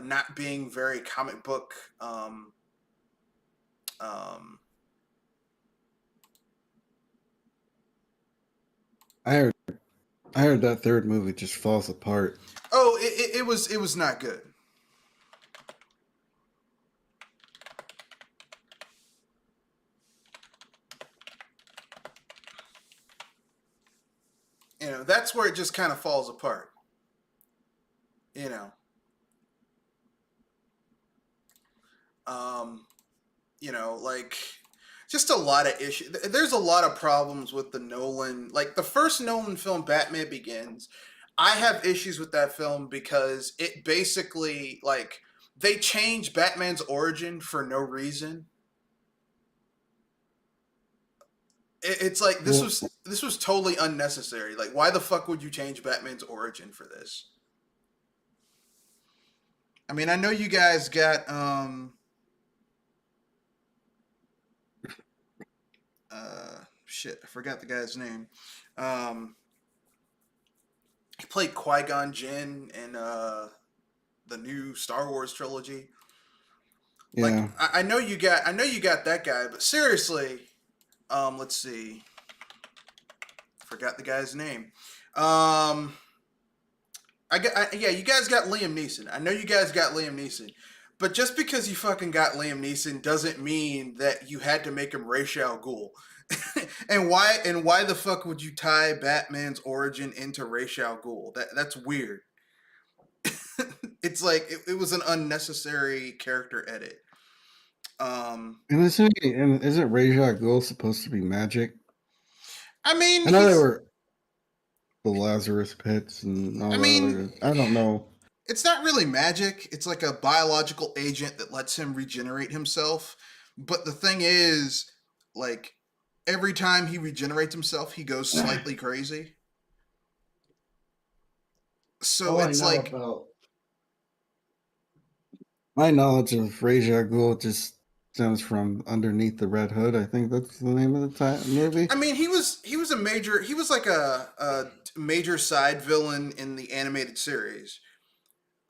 not being very comic book. Um, I heard that third movie just falls apart. oh, it was not good. You know, that's where it just kind of falls apart. You know, um, like just a lot of issues. There's a lot of problems with the Nolan, like the first Nolan film, Batman Begins. I have issues with that film because it basically like they changed Batman's origin for no reason. It's like Well, this was totally unnecessary. Like, why the fuck would you change Batman's origin for this? I mean, I know you guys got shit, I forgot the guy's name. Um, he played Qui Gon Jinn in the new Star Wars trilogy. Like, yeah. I know you got that guy, but seriously, let's see, forgot the guy's name. Um, yeah, you guys got Liam Neeson. I know you guys got Liam Neeson, but just because you fucking got Liam Neeson doesn't mean that you had to make him Ra's al Ghul. And why the fuck would you tie Batman's origin into Ra's al Ghul? That's weird. It's like it was an unnecessary character edit. Um, And isn't Ra's al Ghul supposed to be magic? I mean, I know they were the Lazarus pits and all I that mean, other. I don't know. it's not really magic. It's like a biological agent that lets him regenerate himself. But the thing is, like, every time he regenerates himself, he goes slightly crazy. So All I it's know like, about my knowledge of Ra's al Ghul just stems from Underneath the Red Hood. I think that's the name of the movie. I mean, he was a major, he was like a major side villain in the animated series.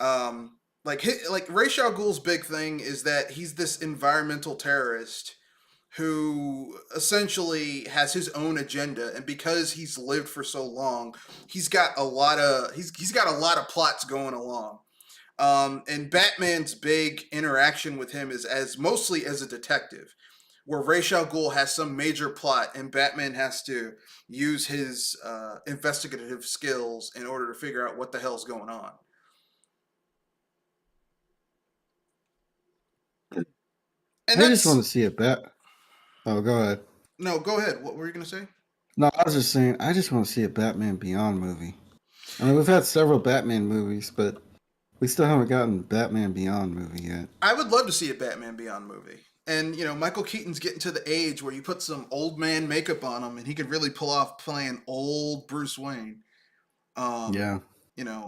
Like Ra's al Ghul's big thing is that he's this environmental terrorist who essentially has his own agenda, and because he's lived for so long, he's got a lot of plots going along. And Batman's big interaction with him is as mostly as a detective, where Ra's al Ghul has some major plot, and Batman has to use his investigative skills in order to figure out what the hell's going on. And I just want that's to see a bat. Oh, go ahead. no, go ahead. What were you gonna say? No, I was just saying. I just want to see a Batman Beyond movie. I mean, we've had several Batman movies, but we still haven't gotten Batman Beyond movie yet. I would love to see a Batman Beyond movie. And Michael Keaton's getting to the age where you put some old man makeup on him, and he could really pull off playing old Bruce Wayne. Um, Yeah.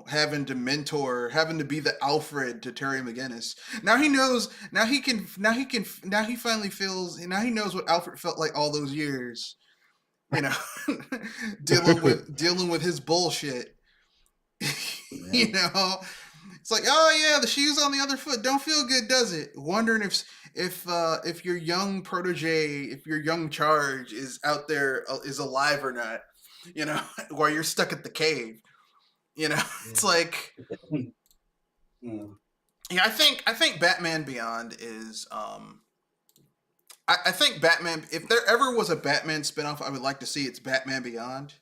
Having to mentor, having to be the Alfred to Terry McGinnis. Now he knows. Now he can. Now he can. Now he finally feels. Now he knows what Alfred felt like all those years. You know, dealing with his bullshit. Yeah. It's like, oh yeah, the shoes on the other foot don't feel good, does it? Wondering if your young protege, if your young charge is out there, is alive or not. While you're stuck at the cave. It's like, Yeah. yeah, I think Batman Beyond is I think Batman, if there ever was a Batman spinoff I would like to see, it's Batman Beyond.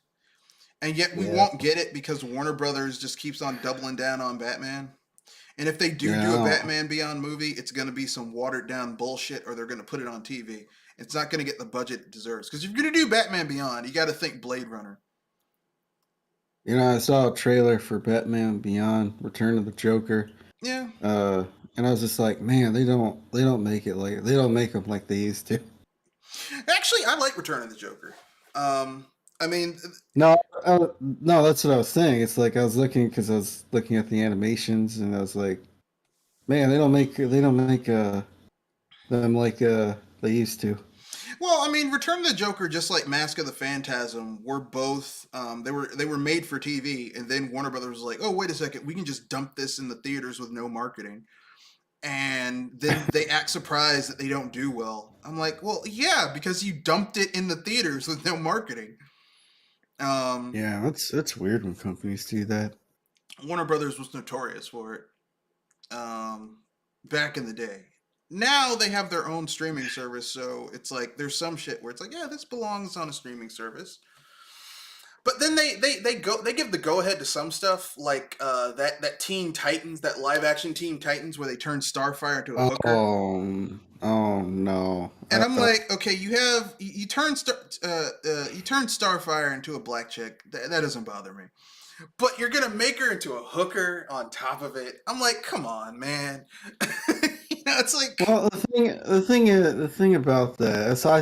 And yet we Yeah. won't get it because Warner Brothers just keeps on doubling down on Batman. And if they do Yeah, do I a don't- Batman Beyond movie, it's going to be some watered down bullshit, or they're going to put it on TV. It's not going to get the budget it deserves. Because if you're going to do Batman Beyond, you got to think Blade Runner. I saw a trailer for Batman Beyond: Return of the Joker. Yeah. And I was just like, man, they don't make it like they don't make them like they used to. Actually, I like Return of the Joker. I mean, No, no, that's what I was saying. It's like I was looking at the animations, and I was like, man, they don't make them like they used to. Well, I mean, Return of the Joker, just like Mask of the Phantasm, were both they were made for TV, and then Warner Brothers was like, oh wait a second, we can just dump this in the theaters with no marketing, and then they act surprised that they don't do well. I'm like, well, yeah, because you dumped it in the theaters with no marketing. Um, Yeah, that's weird when companies do that. Warner Brothers was notorious for it back in the day. Now they have their own streaming service, so it's like there's some shit where it's like, yeah, this belongs on a streaming service. But then they give the go ahead to some stuff like that Teen Titans, that live action Teen Titans where they turn Starfire into a hooker. Oh no. And I'm like, okay, you turn you turn Starfire into a black chick. That doesn't bother me. But you're gonna make her into a hooker on top of it. I'm like, come on, man. It's like, Well, the thing about that, so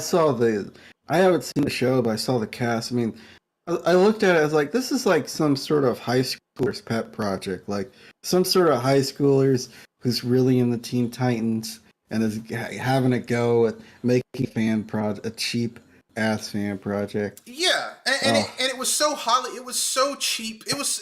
I haven't seen the show, but I saw the cast. I mean, I looked at it as like this is like some sort of high schooler's pet project, like some sort of high schoolers who's really in the Teen Titans and is having a go at making a cheap ass fan project. yeah, Oh, and it was so holly, it was so cheap. It was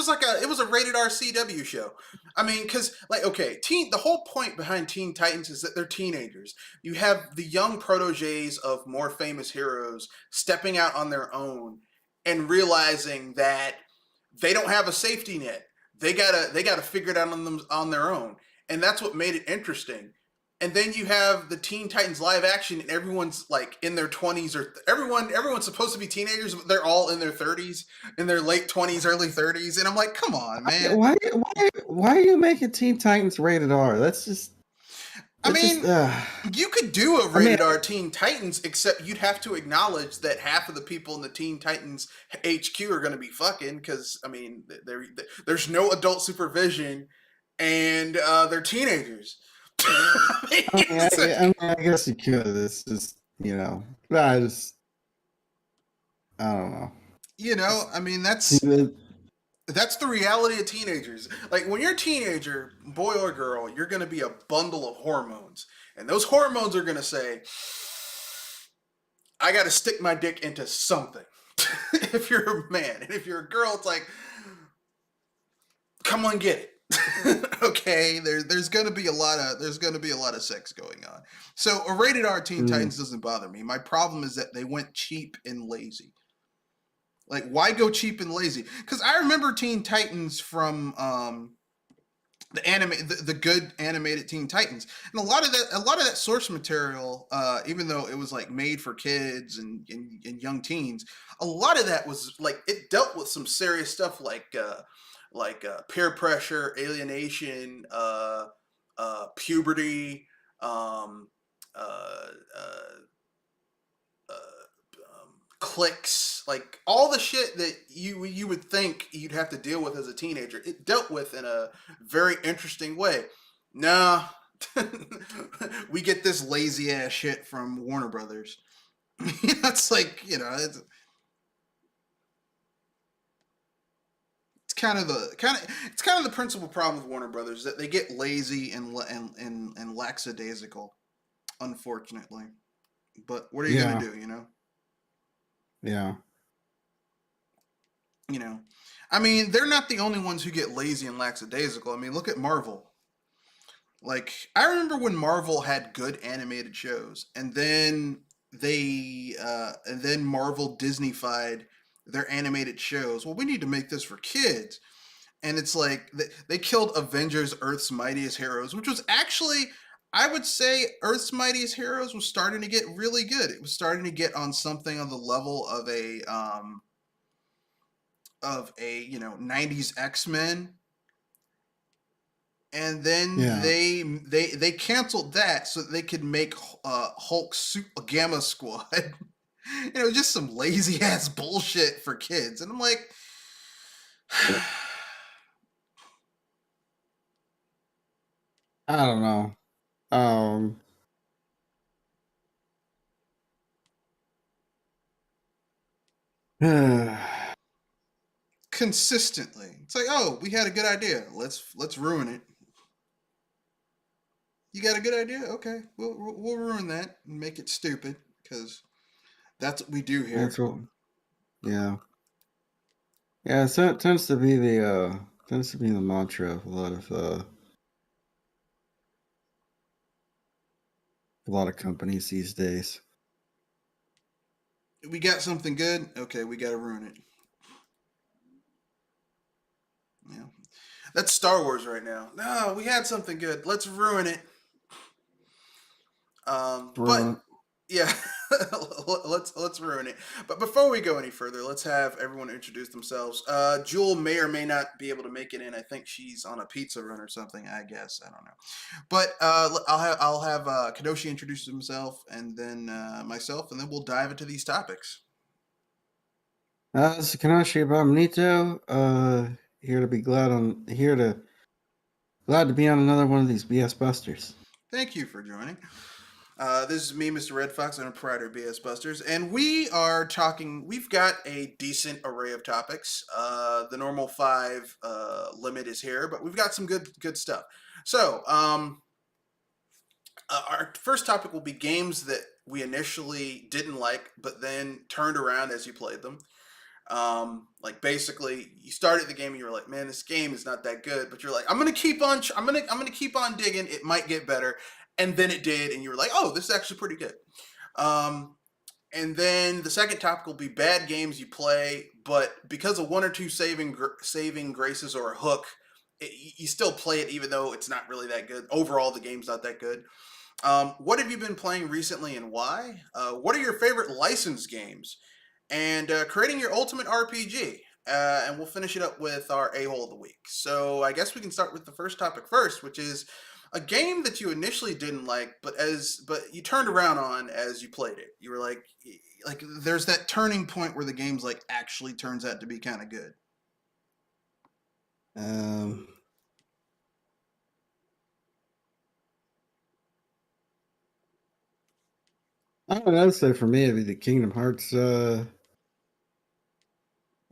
like it was a rated R CW show. I mean, because like okay, the whole point behind Teen Titans is that they're teenagers. You have the young proteges of more famous heroes stepping out on their own and realizing that they don't have a safety net. They gotta figure it out on their own, and that's what made it interesting. And then you have the Teen Titans live action, and everyone's like in their 20s, or everyone's supposed to be teenagers, but they're all in their 30s, in their late 20s, early 30s, and I'm like, come on, man. why are you making Teen Titans rated R? I That's just mean, you could do a I mean, rated R Teen Titans, except you'd have to acknowledge that half of the people in the Teen Titans HQ are going to be fucking, because I mean, there's no adult supervision, and they're teenagers. I mean, it's like, I guess you could. It's just, I just, I don't know. I mean, See, that's the reality of teenagers. Like when you're a teenager, boy or girl, you're going to be a bundle of hormones, and those hormones are going to say, I got to stick my dick into something. If you're a man, and if you're a girl, it's like, come on, get it. Okay, there's gonna be a lot of sex going on. So a rated R Teen mm, Titans doesn't bother me. My problem is that they went cheap and lazy. Like, why go cheap and lazy? Because I remember Teen Titans from the good animated Teen Titans, and a lot of that source material, even though it was like made for kids and young teens, a lot of that was like it dealt with some serious stuff like peer pressure, alienation, puberty, um, uh, uh, cliques, like all the shit that you would think you'd have to deal with as a teenager. It dealt with in a very interesting way. Nah, we get this lazy ass shit from Warner Brothers. That's like it's kind of the principal problem with Warner Brothers, that they get lazy and lackadaisical, unfortunately. But what are you gonna yeah, do? yeah, You know, I mean, they're not the only ones who get lazy and lackadaisical. I mean, look at Marvel. Like, I remember when Marvel had good animated shows, and then Marvel Disneyfied their animated shows. Well, we need to make this for kids, and it's like they killed Avengers: Earth's Mightiest Heroes, which was actually, I would say, Earth's Mightiest Heroes was starting to get really good. It was starting to get on something on the level of a 90s X-Men, and then yeah. they canceled that so that they could make Hulk Gamma Squad. Just some lazy ass bullshit for kids, and I'm like, I don't know. Um, consistently, it's like, oh, we had a good idea, let's ruin it. You got a good idea? Okay, we'll ruin that and make it stupid. because that's what we do here. That's what. Yeah. Yeah. So it tends to be the mantra of a lot of companies these days. We got something good. Okay, we got to ruin it. Yeah, that's Star Wars right now. No, we had something good. Let's ruin it. But Ruin yeah, let's ruin it. But before we go any further, let's have everyone introduce themselves. Jewel may or may not be able to make it in. I think she's on a pizza run or something. I guess I don't know. But I'll have Kadoshi introduce himself, and then myself, and then we'll dive into these topics. This is Kanashi Abominito. Here to be glad to be on another one of these BS Busters. Thank you for joining. This is me, Mr. Red Fox. I'm a proprietor of BS Busters, and we are talking. We've got a decent array of topics. The normal 5 limit is here, but we've got some good stuff. So, our first topic will be games that we initially didn't like, but then turned around as you played them. Like basically, you started the game and you were like, "Man, this game is not that good," but you're like, "I'm gonna keep on. I'm gonna keep on digging. It might get better." And then it did, and you were like, "Oh, this is actually pretty good." Um, and then the second topic will be bad games you play, but because of one or two saving graces or a hook, you still play it even though it's not really that good. Overall, the game's not that good. What have you been playing recently and why? What are your favorite licensed games? And creating your ultimate RPG. And we'll finish it up with our a-hole of the week. So I guess we can start with the first topic first, which is a game that you initially didn't like, but you turned around on as you played it. You were like there's that turning point where the game's like actually turns out to be kind of good. Um, I don't know. I'd say for me, it'd be the Kingdom Hearts. Be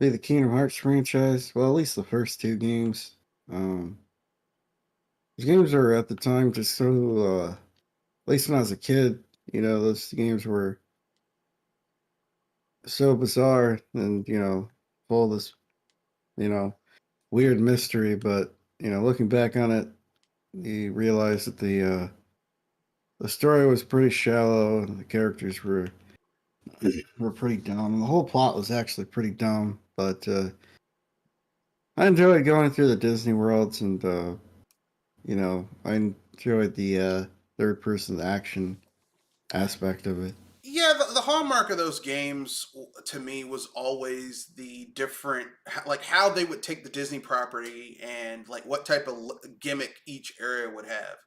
the Kingdom Hearts franchise. Well, at least the first 2 games. Um, these games are at the time just so. At least when I was a kid, those games were so bizarre and full of this you know weird mystery. But looking back on it, you realize that the story was pretty shallow and the characters were pretty dumb. And the whole plot was actually pretty dumb. But I enjoyed going through the Disney worlds, and I enjoyed the third person action aspect of it. Yeah, the hallmark of those games to me was always the different, like how they would take the Disney property and like what type of gimmick each area would have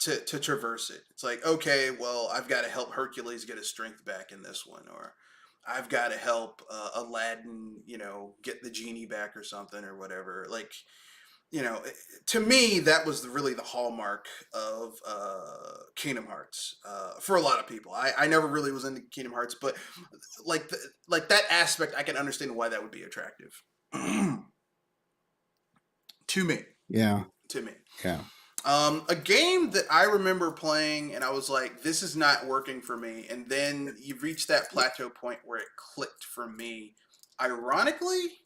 to traverse it. It's like, okay, well, I've got to help Hercules get his strength back in this one, or I've got to help Aladdin, get the genie back or something or whatever. Like, to me, that was really the hallmark of Kingdom Hearts for a lot of people. I never really was into Kingdom Hearts, but like that aspect, I can understand why that would be attractive to me. Yeah, To me. yeah, A game that I remember playing and I was like, this is not working for me. And then you reach that plateau point where it clicked for me, ironically,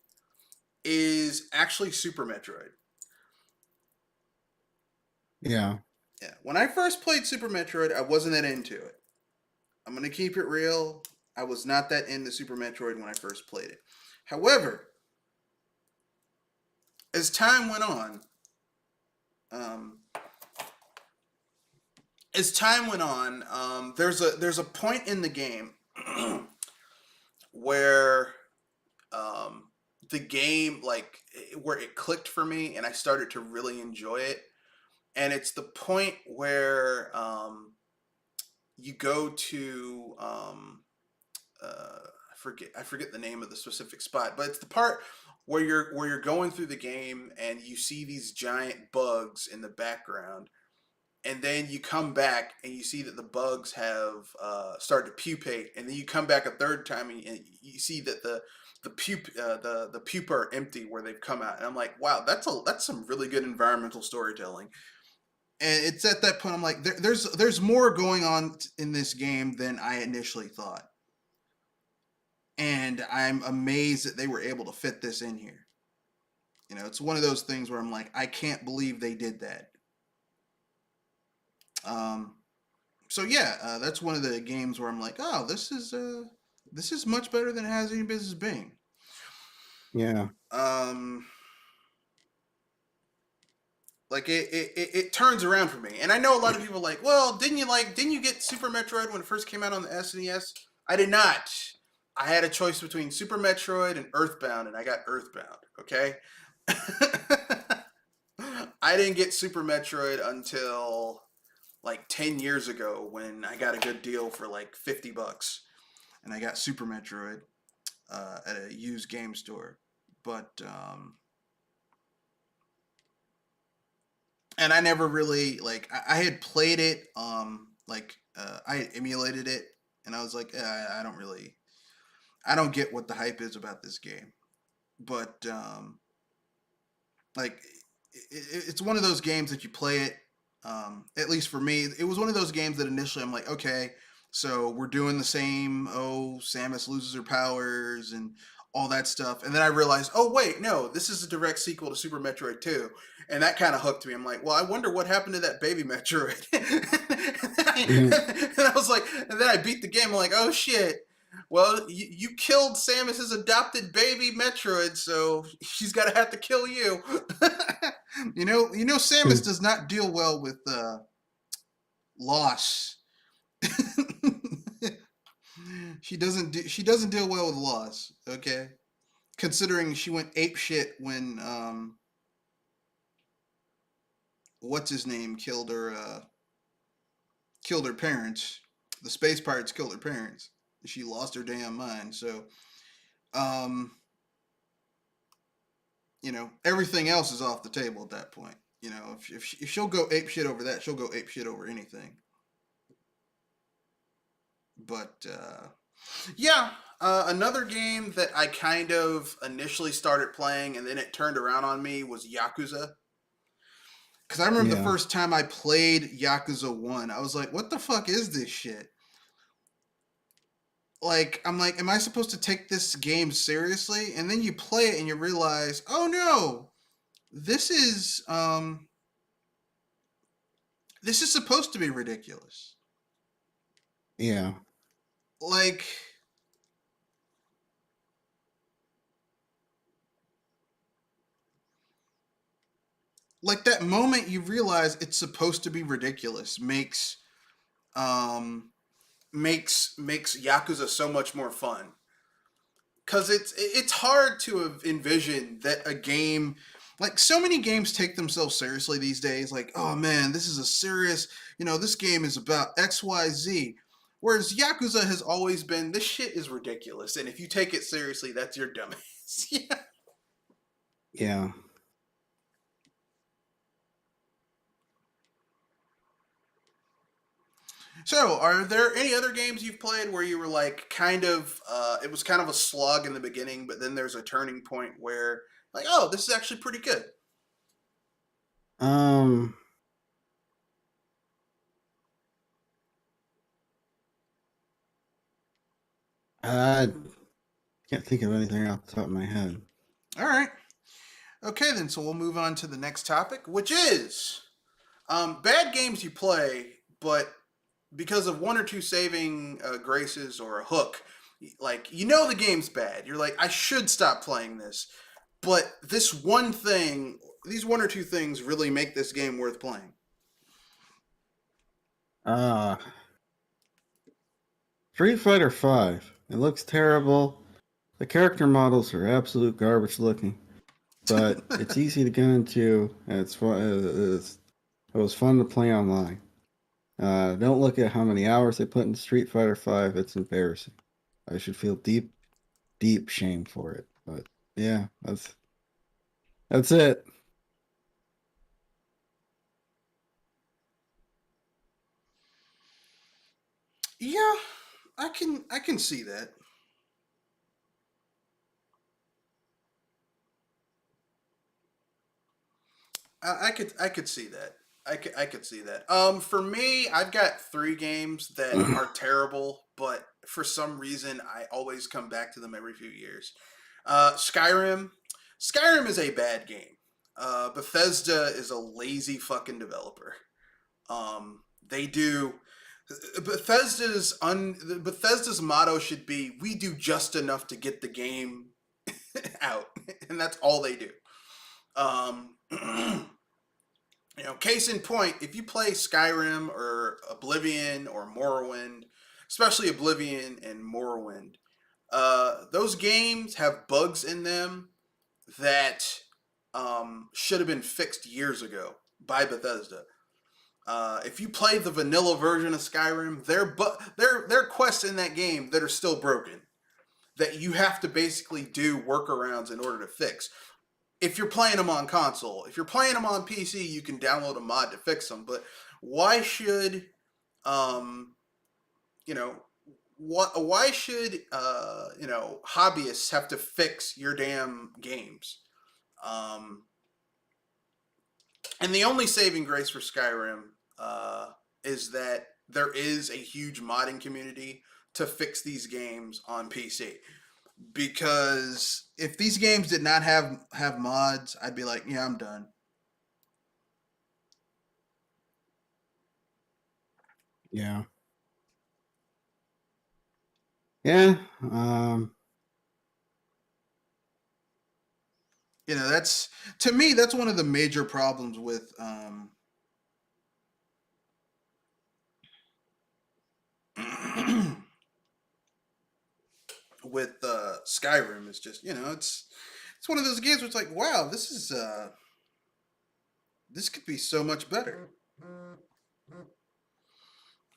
is actually Super Metroid. yeah, Yeah. When I first played Super Metroid, I wasn't that into it. I'm going to keep it real. I was not that into Super Metroid when I first played it. However, as time went on, um, there's a point in the game where the game where it clicked for me and I started to really enjoy it. And it's the point where you go to I forget the name of the specific spot, but it's the part where you're going through the game and you see these giant bugs in the background, and then you come back and you see that the bugs have started to pupate, and then you come back a third time and you see that the pupa are empty where they've come out, and I'm like, wow, that's some really good environmental storytelling. And it's at that point I'm like, there's more going on in this game than I initially thought, and I'm amazed that they were able to fit this in here. It's one of those things where I'm like, I can't believe they did that. Um, so yeah, that's one of the games where I'm like, oh, this is much better than it has any business being. Yeah. Um, like it turns around for me, and I know a lot of people are like, well, didn't you get Super Metroid when it first came out on the SNES? I did not. I had a choice between Super Metroid and Earthbound, and I got Earthbound. Okay. I didn't get Super Metroid until like 10 years ago when I got a good deal for like $50, and I got Super Metroid at a used game store. But and I never really like I had played it I emulated it, and I was like, I don't get what the hype is about this game. But like it's one of those games that you play it. At least for me, it was one of those games that initially I'm like, okay, so we're doing the same. Oh, Samus loses her powers and all that stuff, and then I realized, oh wait, no, this is a direct sequel to Super Metroid 2, and that kind of hooked me. I'm like, well, I wonder what happened to that baby Metroid. And I was like, and then I beat the game. I'm like, oh shit. Well, you killed Samus's adopted baby Metroid, so she's got to have to kill you. Samus does not deal well with loss. She doesn't deal well with loss. Okay, considering she went ape shit when what's his name killed her parents. The space pirates killed her parents. She lost her damn mind. So, um, everything else is off the table at that point. If she'll go ape shit over that, she'll go ape shit over anything. But yeah, another game that I kind of initially started playing and then it turned around on me was Yakuza. Because I remember the Yeah. first time I played Yakuza 1, I was like, what the fuck is this shit? Like, I'm like, am I supposed to take this game seriously? And then you play it and you realize, oh no, this is this is supposed to be ridiculous. Yeah. Like that moment you realize it's supposed to be ridiculous um makes Yakuza so much more fun. Cause it's hard to envision that a game, like so many games take themselves seriously these days. Like, oh man, this is a serious, this game is about XYZ. Whereas Yakuza has always been, this shit is ridiculous, and if you take it seriously, that's your dumbass. Yeah. Yeah. So, are there any other games you've played where you were like it was kind of a slog in the beginning, but then there's a turning point where like, oh, this is actually pretty good. Um. I can't think of anything off the top of my head. All right. Okay, then. So we'll move on to the next topic, which is bad games you play, but because of one or two saving graces or a hook, like the game's bad. You're like, I should stop playing this, but these one or two things really make this game worth playing. Uh Street Fighter Five. It looks terrible. The character models are absolute garbage looking, but it's easy to get into. And it's fun. It was fun to play online. Don't look at how many hours they put in Street Fighter Five. It's embarrassing. I should feel deep, deep shame for it. But yeah, that's it. Yeah, I can see that. I could see that. I could see that. For me, I've got three games that are terrible, but for some reason, I always come back to them every few years. Skyrim. Skyrim is a bad game. Bethesda is a lazy fucking developer. They do Bethesda's motto should be we do just enough to get the game out, and that's all they do. Um, case in point, if you play Skyrim or Oblivion or Morrowind, especially Oblivion and Morrowind, those games have bugs in them that should have been fixed years ago by Bethesda. If you play the vanilla version of Skyrim, there are quests in that game that are still broken that you have to basically do workarounds in order to fix. If you're playing them on console, if you're playing them on PC, you can download a mod to fix them. But why should, um, you know, why should hobbyists have to fix your damn games? Um, and the only saving grace for Skyrim is that there is a huge modding community to fix these games on PC. Because if these games did not have mods, I'd be like, yeah, I'm done. Yeah. Yeah. Um, That's to me that's one of the major problems with Skyrim. It's just it's one of those games where it's like, wow, this could be so much better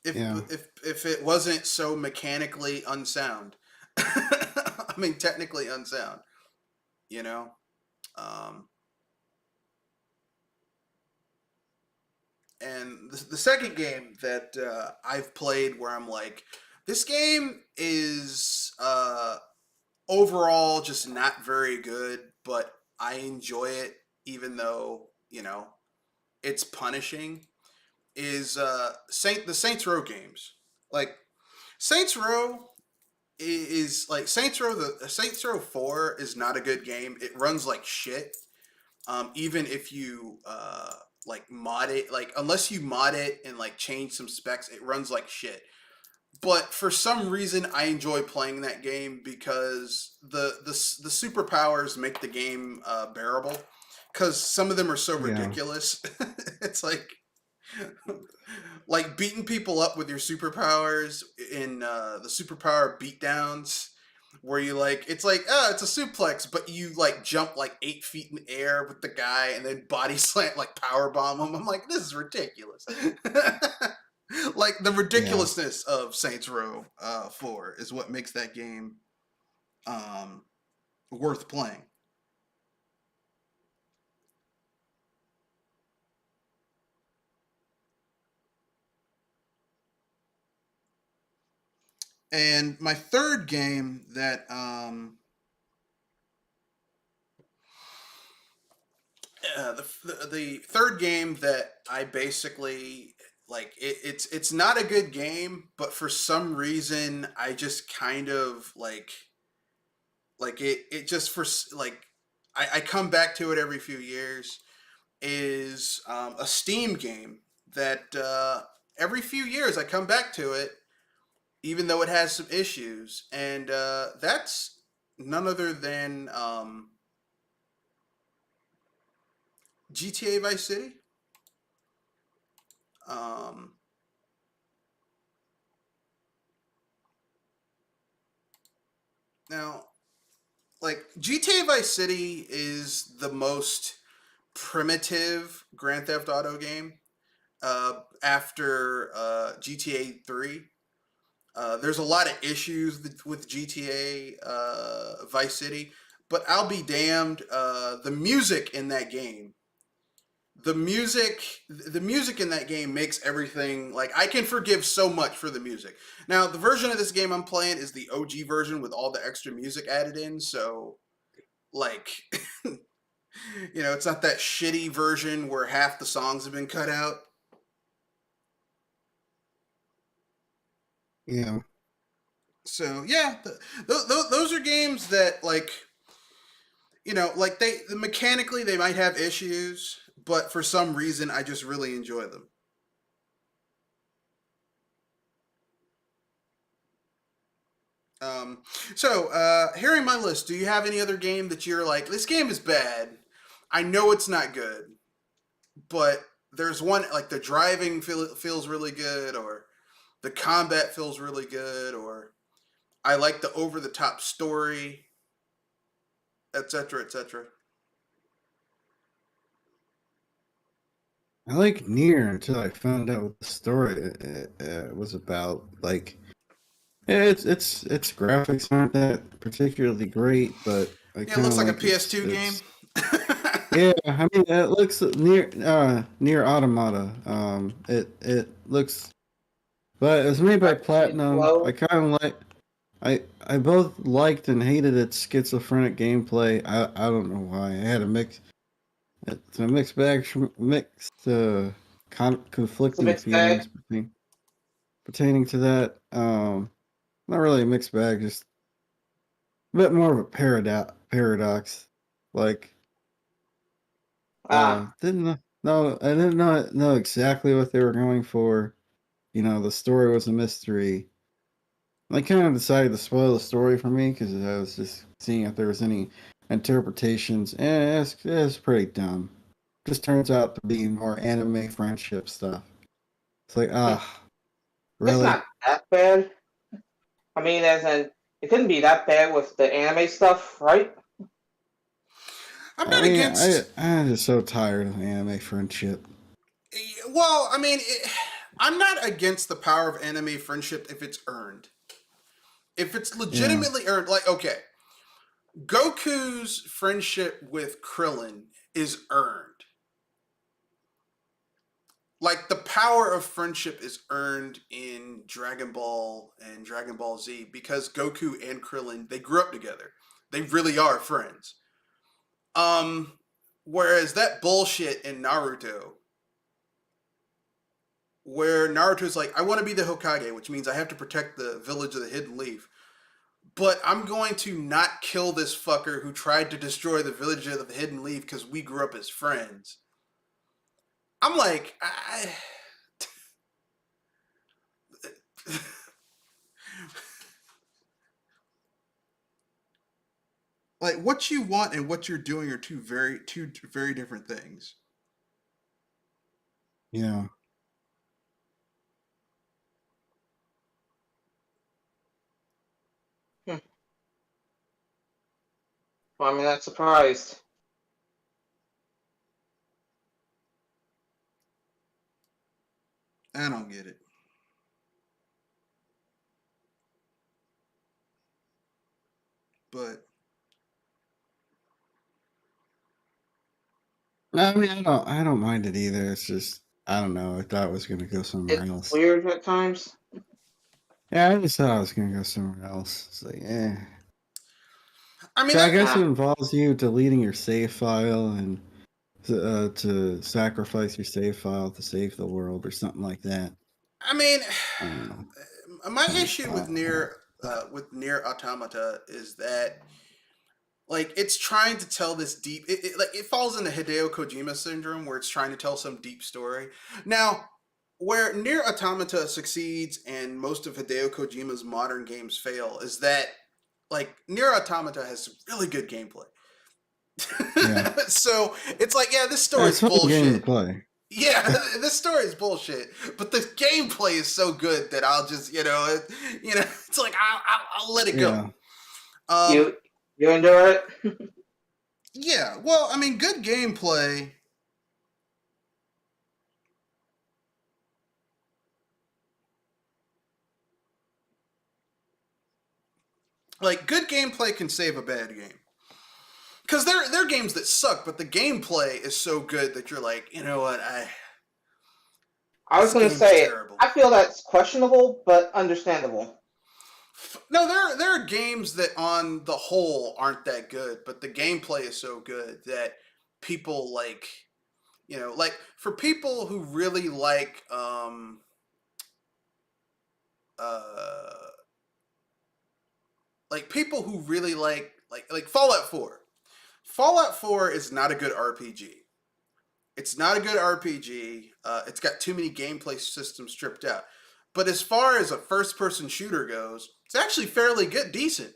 if yeah. if it wasn't so mechanically unsound. I mean, technically unsound. You know. Um, and the second game that I've played where I'm like, this game is overall just not very good, but I enjoy it even though it's punishing. Is the Saints Row games like Saints Row is like Saints Row the Saints Row 4 is not a good game. It runs like shit. Even if you like mod it, like unless you mod it and like change some specs, it runs like shit. But for some reason, I enjoy playing that game because the superpowers make the game bearable. Because some of them are so Yeah. ridiculous. It's like beating people up with your superpowers in the superpower beatdowns where you like it's like it's a suplex but you like jump like 8 feet in the air with the guy and then body slam like power bomb him. I'm like, this is ridiculous. Like the Yeah. ridiculousness of Saints Row 4 is what makes that game um, worth playing. And my third game that the third game that I basically like it's not a good game, but for some reason I just kind of like it just for like I come back to it every few years is a Steam game that every few years I come back to it even though it has some issues, and that's none other than GTA Vice City. Um, Now, like GTA Vice City is the most primitive Grand Theft Auto game after GTA 3. There's a lot of issues with GTA Vice City, but I'll be damned. The music in that game the music in that game makes everything like I can forgive so much for the music. Now, the version of this game I'm playing is the OG version with all the extra music added in, so like It's not that shitty version where half the songs have been cut out. Yeah. So yeah, those are games that like they mechanically they might have issues, but for some reason I just really enjoy them. Um, hearing my list, do you have any other game that you're like, this game is bad? I know it's not good, but there's one like the driving feels really good, or the combat feels really good, or I like the over the top story, etc., etc. I like Near until I found out what the story was about. Like, yeah, its graphics aren't that particularly great, but I Yeah, it kind of looks like a like PS2 game. its. Yeah, I mean, it looks near Automata. It looks, but it was made by It's Platinum. I slow. kind of like. I both liked and hated its schizophrenic gameplay. I don't know why. I had a mix. It's a mixed bag, mixed It's a conflicting mixed bag. feelings pertaining to that. Not really a mixed bag, just a bit more of a paradox. Like, Ah, I didn't know exactly what they were going for. The story was a mystery. I kind of decided to spoil the story for me because I was just seeing if there was any interpretations, and it's pretty dumb. Just turns out to be more anime friendship stuff. It's like, it's really? not that bad. I mean, as in, it couldn't be that bad with the anime stuff, right? I'm I not mean, against. I'm just so tired of anime friendship. Well, I mean, I'm not against the power of anime friendship if it's earned. If it's Yeah, legitimately earned, like okay, Goku's friendship with Krillin is earned. Like the power of friendship is earned in Dragon Ball and Dragon Ball Z because Goku and Krillin they grew up together. They really are friends. Um, Whereas that bullshit in Naruto, where Naruto's like, I want to be the Hokage, which means I have to protect the village of the Hidden Leaf. But I'm going to not kill this fucker who tried to destroy the village of the Hidden Leaf because we grew up as friends. I'm like, like what you want and what you're doing are two very different things. yeah. Hmm. Well, I'm not surprised. I don't get it. But I mean, I don't mind it either. It's just, I don't know. I thought it was gonna go somewhere It's else. weird at times. Yeah, I just thought I was gonna go somewhere else. It's like, I mean, So I guess it Ah, involves you deleting your save file and to sacrifice your save file to save the world or something like that. I mean, I don't know. my Kind of issue thought. with near automata is that like it's trying to tell this deep like it falls into Hideo Kojima syndrome where it's trying to tell some deep story. Now, where near automata succeeds and most of Hideo Kojima's modern games fail is that like near automata has some really good gameplay. Yeah, So it's like, yeah, this yeah, it's story's a fun game to bullshit. play. Yeah, this story is bullshit, but the gameplay is so good that I'll just, it's like I'll let it go. Yeah, Um, you you endure it. yeah, well, I mean, good gameplay. Like good gameplay can save a bad game. Because they're games that suck, but the gameplay is so good that you're like, you know what, I was this gonna game is say, terrible. I feel that's questionable, but understandable. No, there are games that on the whole aren't that good, but the gameplay is so good that people like, like for people who really uh like people who really like Fallout 4. Fallout 4 is not a good RPG. It's not a good RPG. It's got too many gameplay systems stripped out. But as far as a first-person shooter goes, it's actually fairly good, decent.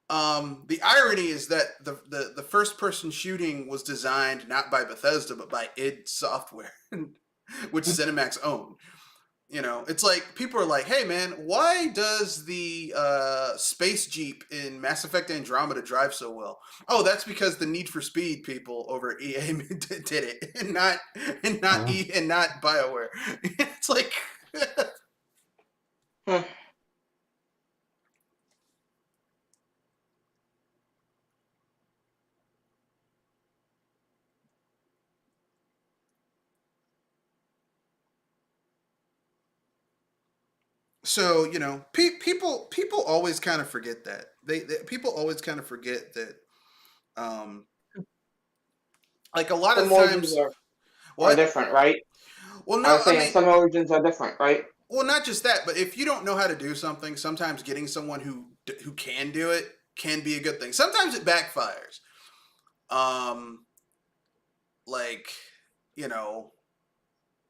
The irony is that the first-person shooting was designed not by Bethesda but by id Software, which ZeniMax owned. It's like people are like, "Hey, man, why does the space jeep in Mass Effect Andromeda drive so well?" Oh, that's because the Need for Speed people over at EA did it, and not BioWare. It's like, Hmm. so people always kind of forget that people always kind of forget that, um, like a lot of Some origins times, are what? different, right? Well, I no, was I saying mean, some origins are different, right? well, not just that, but if you don't know how to do something, sometimes getting someone who can do it can be a good thing. Sometimes it backfires. Um, like, you know,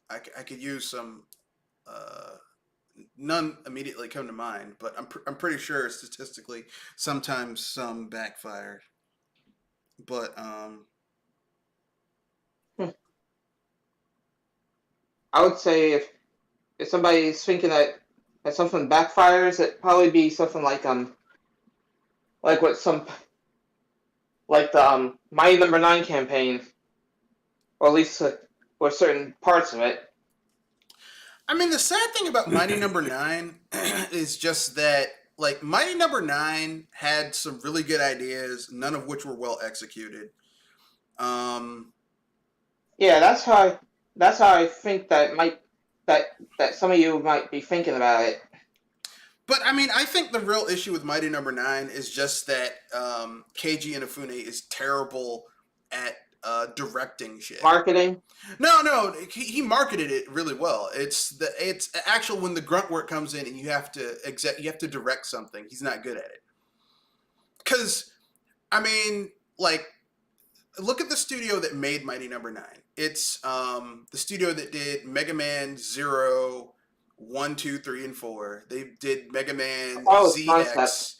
I could use some. Uh, None immediately come to mind, but I'm pretty sure statistically sometimes some backfire. But Hmm. I would say if somebody's thinking that something backfires, it'd probably be something like what some like the Mighty Number Nine campaign, or at least or certain parts of it. I mean, the sad thing about Mighty Number Nine is just that, like, Mighty Number Nine had some really good ideas, none of which were well executed. Um, Yeah, that's how I think that some of you might be thinking about it. but I mean, I think the real issue with Mighty Number Nine is just that Keiji Inafune is terrible at directing shit. Marketing. No, he marketed it really well. It's actual when the grunt work comes in and you have to direct something. He's not good at it. Cause I mean, like, look at the studio that made Mighty Number Nine. It's the studio that did Mega Man Zero, 1, 2, 3, and 4. They did Mega Man Oh, it's concept. ZX.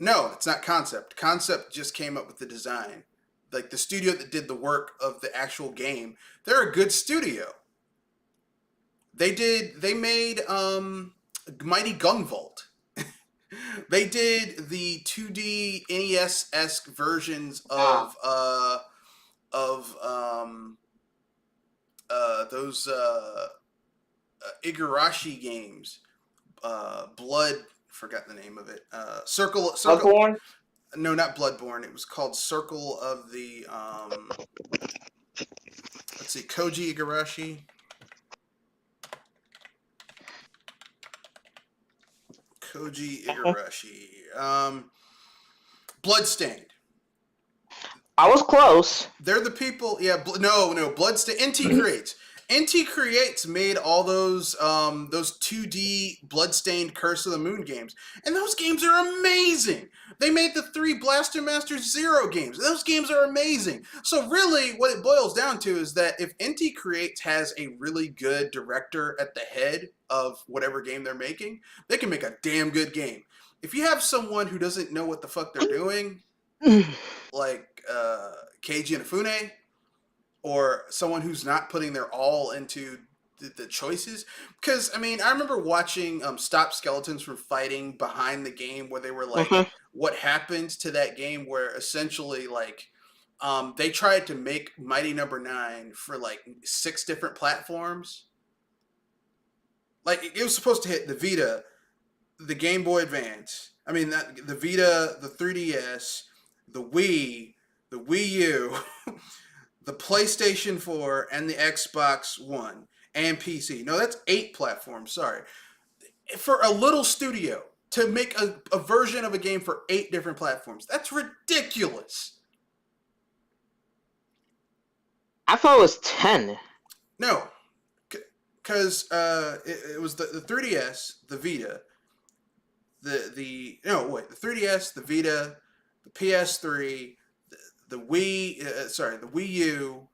No, it's not Concept. Concept just came up with the design. Like the studio that did the work of the actual game, they're a good studio. They made Mighty Gunvolt. They did the 2D NES esque versions Ah, of those Igarashi games. Blood, forgot the name of it. Circle. Bloodborne. No, not Bloodborne. It was called Circle of the. Let's see, Koji Igarashi. Koji Igarashi. Bloodstained. I was close. They're the people. Yeah, no. Bloodstained. NT Creates. NT Creates made all those 2D Bloodstained Curse of the Moon games, and those games are amazing. They made the 3 Blaster Master Zero games. Those games are amazing. So really, what it boils down to is that if NT Creates has a really good director at the head of whatever game they're making, they can make a damn good game. If you have someone who doesn't know what the fuck they're doing, like Keiji Inafune, or someone who's not putting their all into the choices. Because, I mean, I remember watching Stop Skeletons from Fighting behind the game where they were like, Mhm. what happened to that game where essentially, like, they tried to make Mighty Number Nine for, like, 6 different platforms. Like, it was supposed to hit the Vita, the Game Boy Advance, the Vita, the 3DS, the Wii, the Wii U, the PlayStation 4, and the Xbox One, and PC. No, that's 8 platforms, sorry. For a little studio to make a version of a game for 8 different platforms, that's ridiculous. I thought it was 10. No, because it was the 3DS, the Vita, the 3DS, the Vita, the PS3, the Wii, the Wii U,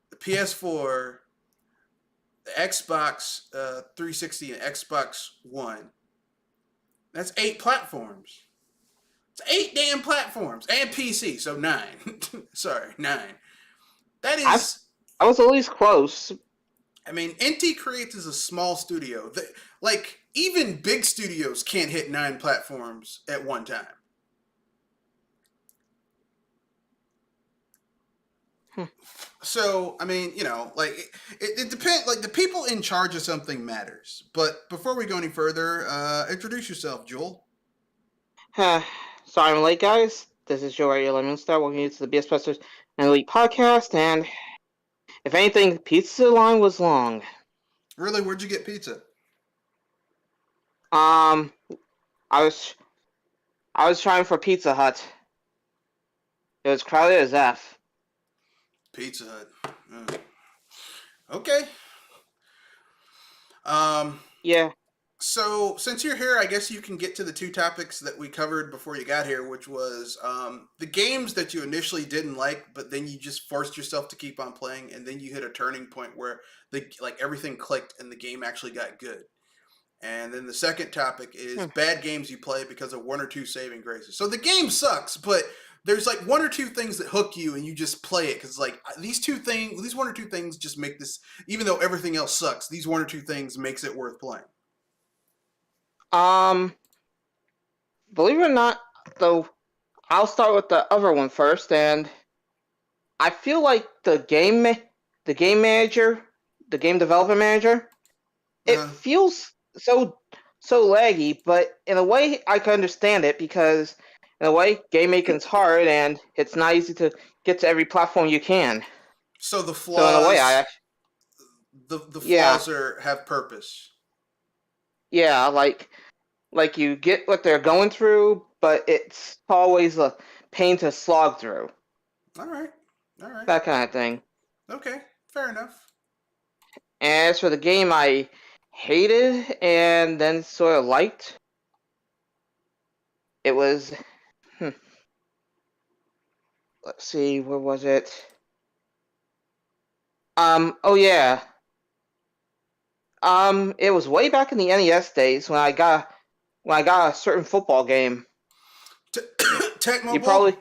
the PS4, the Xbox 360, and Xbox One. That's 8 platforms. It's 8 damn platforms and PC, so 9. Sorry, 9. That is. I was at least close. I mean, Inti Creates is a small studio. Like, even big studios can't hit 9 platforms at one time. So, I mean, like, it depends. Like, the people in charge of something matters. But before we go any further, introduce yourself, Joel. Sorry I'm late, guys. This is Joe Radio Lemon Star. Welcome you to the BS Busters and Elite podcast. And if anything, the pizza line was long. Really, where'd you get pizza? I was trying for Pizza Hut. It was crowded as F. Pizza Hut. Okay. Yeah. So, since you're here, I guess you can get to the 2 topics that we covered before you got here, which was the games that you initially didn't like, but then you just forced yourself to keep on playing, and then you hit a turning point where everything clicked and the game actually got good. And then the second topic is bad games you play because of 1 or 2 saving graces. So the game sucks, but there's like 1 or 2 things that hook you, and you just play it because like these 1 or 2 things just make this. Even though everything else sucks, these 1 or 2 things makes it worth playing. Believe it or not, though, I'll start with the other one first, and I feel like the game manager, the game development manager, it feels so laggy, but in a way I can understand it because in a way game making's hard and it's not easy to get to every platform you can. So the flaws. So in a way, the flaws have purpose. Yeah, like you get what they're going through, but it's always a pain to slog through. All right. That kind of thing. Okay, fair enough. And as for the game I hated and then sort of liked, it was... Let's see, where was it? Oh yeah. It was way back in the NES days when I got a certain football game. Tecmo You Bowl? probably...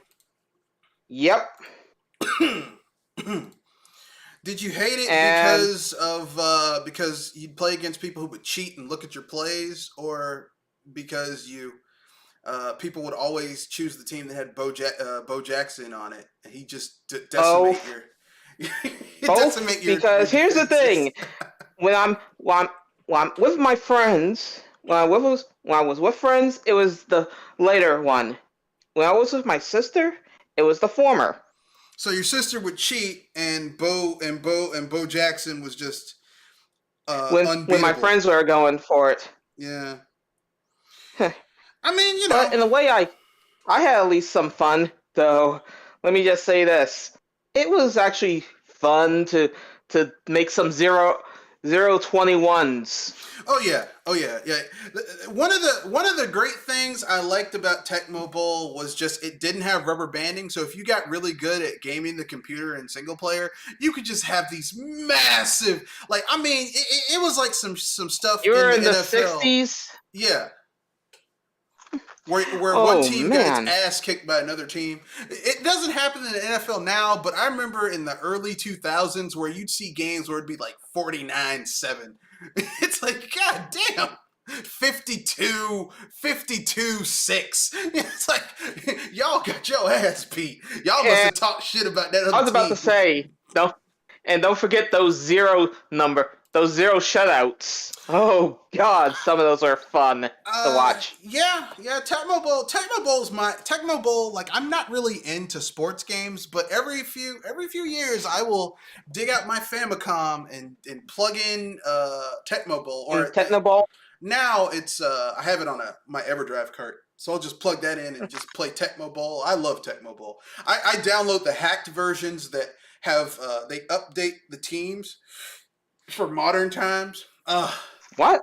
Yep. Did you hate it because you'd play against people who would cheat and look at your plays, or because people would always choose the team that had Bo Jackson on it, and he just decimate your because here's the thing: when I'm with my friends, when I was with friends, it was the later one. When I was with my sister, it was the former. So your sister would cheat, and Bo Jackson was just unbeatable. When my friends were going for it. Yeah. I mean, But in a way, I had at least some fun. Though, let me just say this: it was actually fun to make some 0-21s. Oh yeah. One of the great things I liked about Tecmo Bowl was just it didn't have rubber banding. So if you got really good at gaming the computer in single player, you could just have these massive, like, I mean, it was like some stuff. You were in the NFL. 60s. Yeah. Where one team got its ass kicked by another team. It doesn't happen in the NFL now, but I remember in the early 2000s where you'd see games where it'd be like 49-7. It's like, god damn, 52-6. It's like, y'all got your ass beat. Y'all must have talked shit about that other team. I was about to say, don't forget those zero shutouts. Oh god, some of those are fun to watch. Yeah, Tecmo Bowl, like, I'm not really into sports games, but every few years I will dig out my Famicom and plug in Tecmo Bowl. Tecmo Bowl? Now it's I have it on my EverDrive cart. So I'll just plug that in and just play Tecmo Bowl. I love Tecmo Bowl. I download the hacked versions that have they update the teams for modern times. What?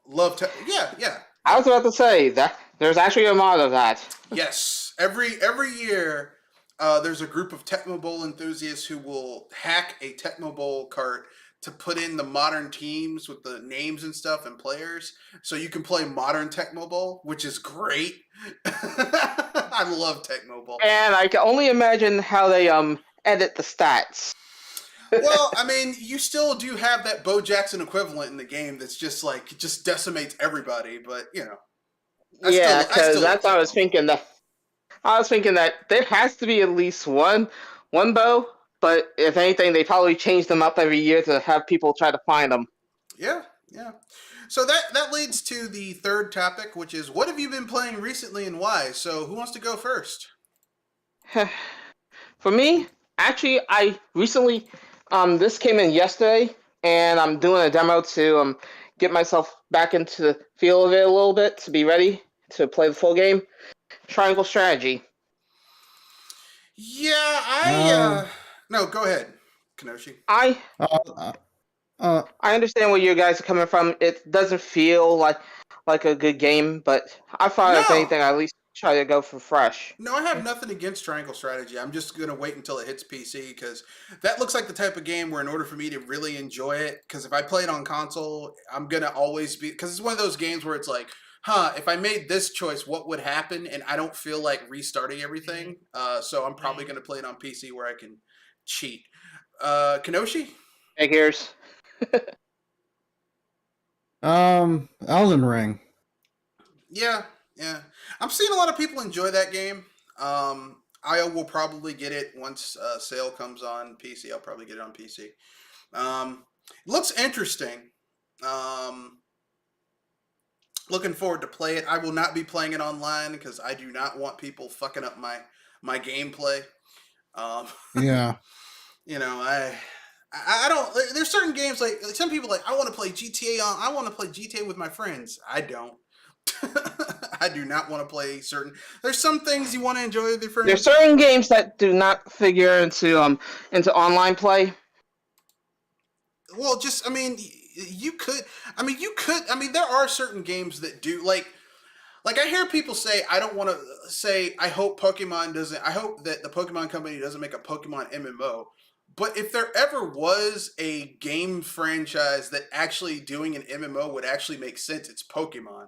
Yeah, yeah, I yeah. was about to say that there's actually a mod of that. Yes, every year, there's a group of Tecmo Bowl enthusiasts who will hack a Tecmo Bowl cart to put in the modern teams with the names and stuff and players, so you can play modern Tecmo Bowl, which is great. I love Tecmo Bowl. And I can only imagine how they edit the stats. Well, I mean, you still do have that Bo Jackson equivalent in the game that's just like just decimates everybody, but you know, Yeah, I because still like that's what I was Tecmo Bowl. thinking. I was thinking that there has to be at least one bow, but if anything, they probably change them up every year to have people try to find them. Yeah, yeah. So that leads to the third topic, which is what have you been playing recently and why? So who wants to go first? For me, actually, I recently this came in yesterday, and I'm doing a demo to get myself back into the feel of it a little bit to be ready to play the full game. Triangle strategy. Yeah, Um, no, go ahead, Kenoshi. I uh, uh, I understand where you guys are coming from. It doesn't feel like a good game, but I thought if No, anything, I at least try to go for fresh. no, I have nothing against Triangle Strategy. I'm just gonna wait until it hits PC because that looks like the type of game where, in order for me to really enjoy it, because if I play it on console, I'm gonna always be because it's one of those games where it's like, huh, if I made this choice, what would happen? And I don't feel like restarting everything. So I'm probably gonna play it on PC where I can cheat. Kenoshi? Figures. Elden Ring. Yeah, yeah. I'm seeing a lot of people enjoy that game. I will probably get it once sale comes on PC. I'll probably get it on PC. Looks interesting. Um, Looking forward to play it. I will not be playing it online because I do not want people fucking up my gameplay. Um, Yeah. you know, I don't. There's certain games like some people like I want to play GTA on. I want to play GTA with my friends. I don't. I do not want to play certain. There's some things you want to enjoy with your There's friends. certain games that do not figure into online play. Well, just I mean, you could. I mean, you could. I mean, there are certain games that do like I hear people say I don't want to say I hope Pokemon doesn't. I hope that the Pokemon company doesn't make a Pokemon MMO. But if there ever was a game franchise that actually doing an MMO would actually make sense, it's Pokemon.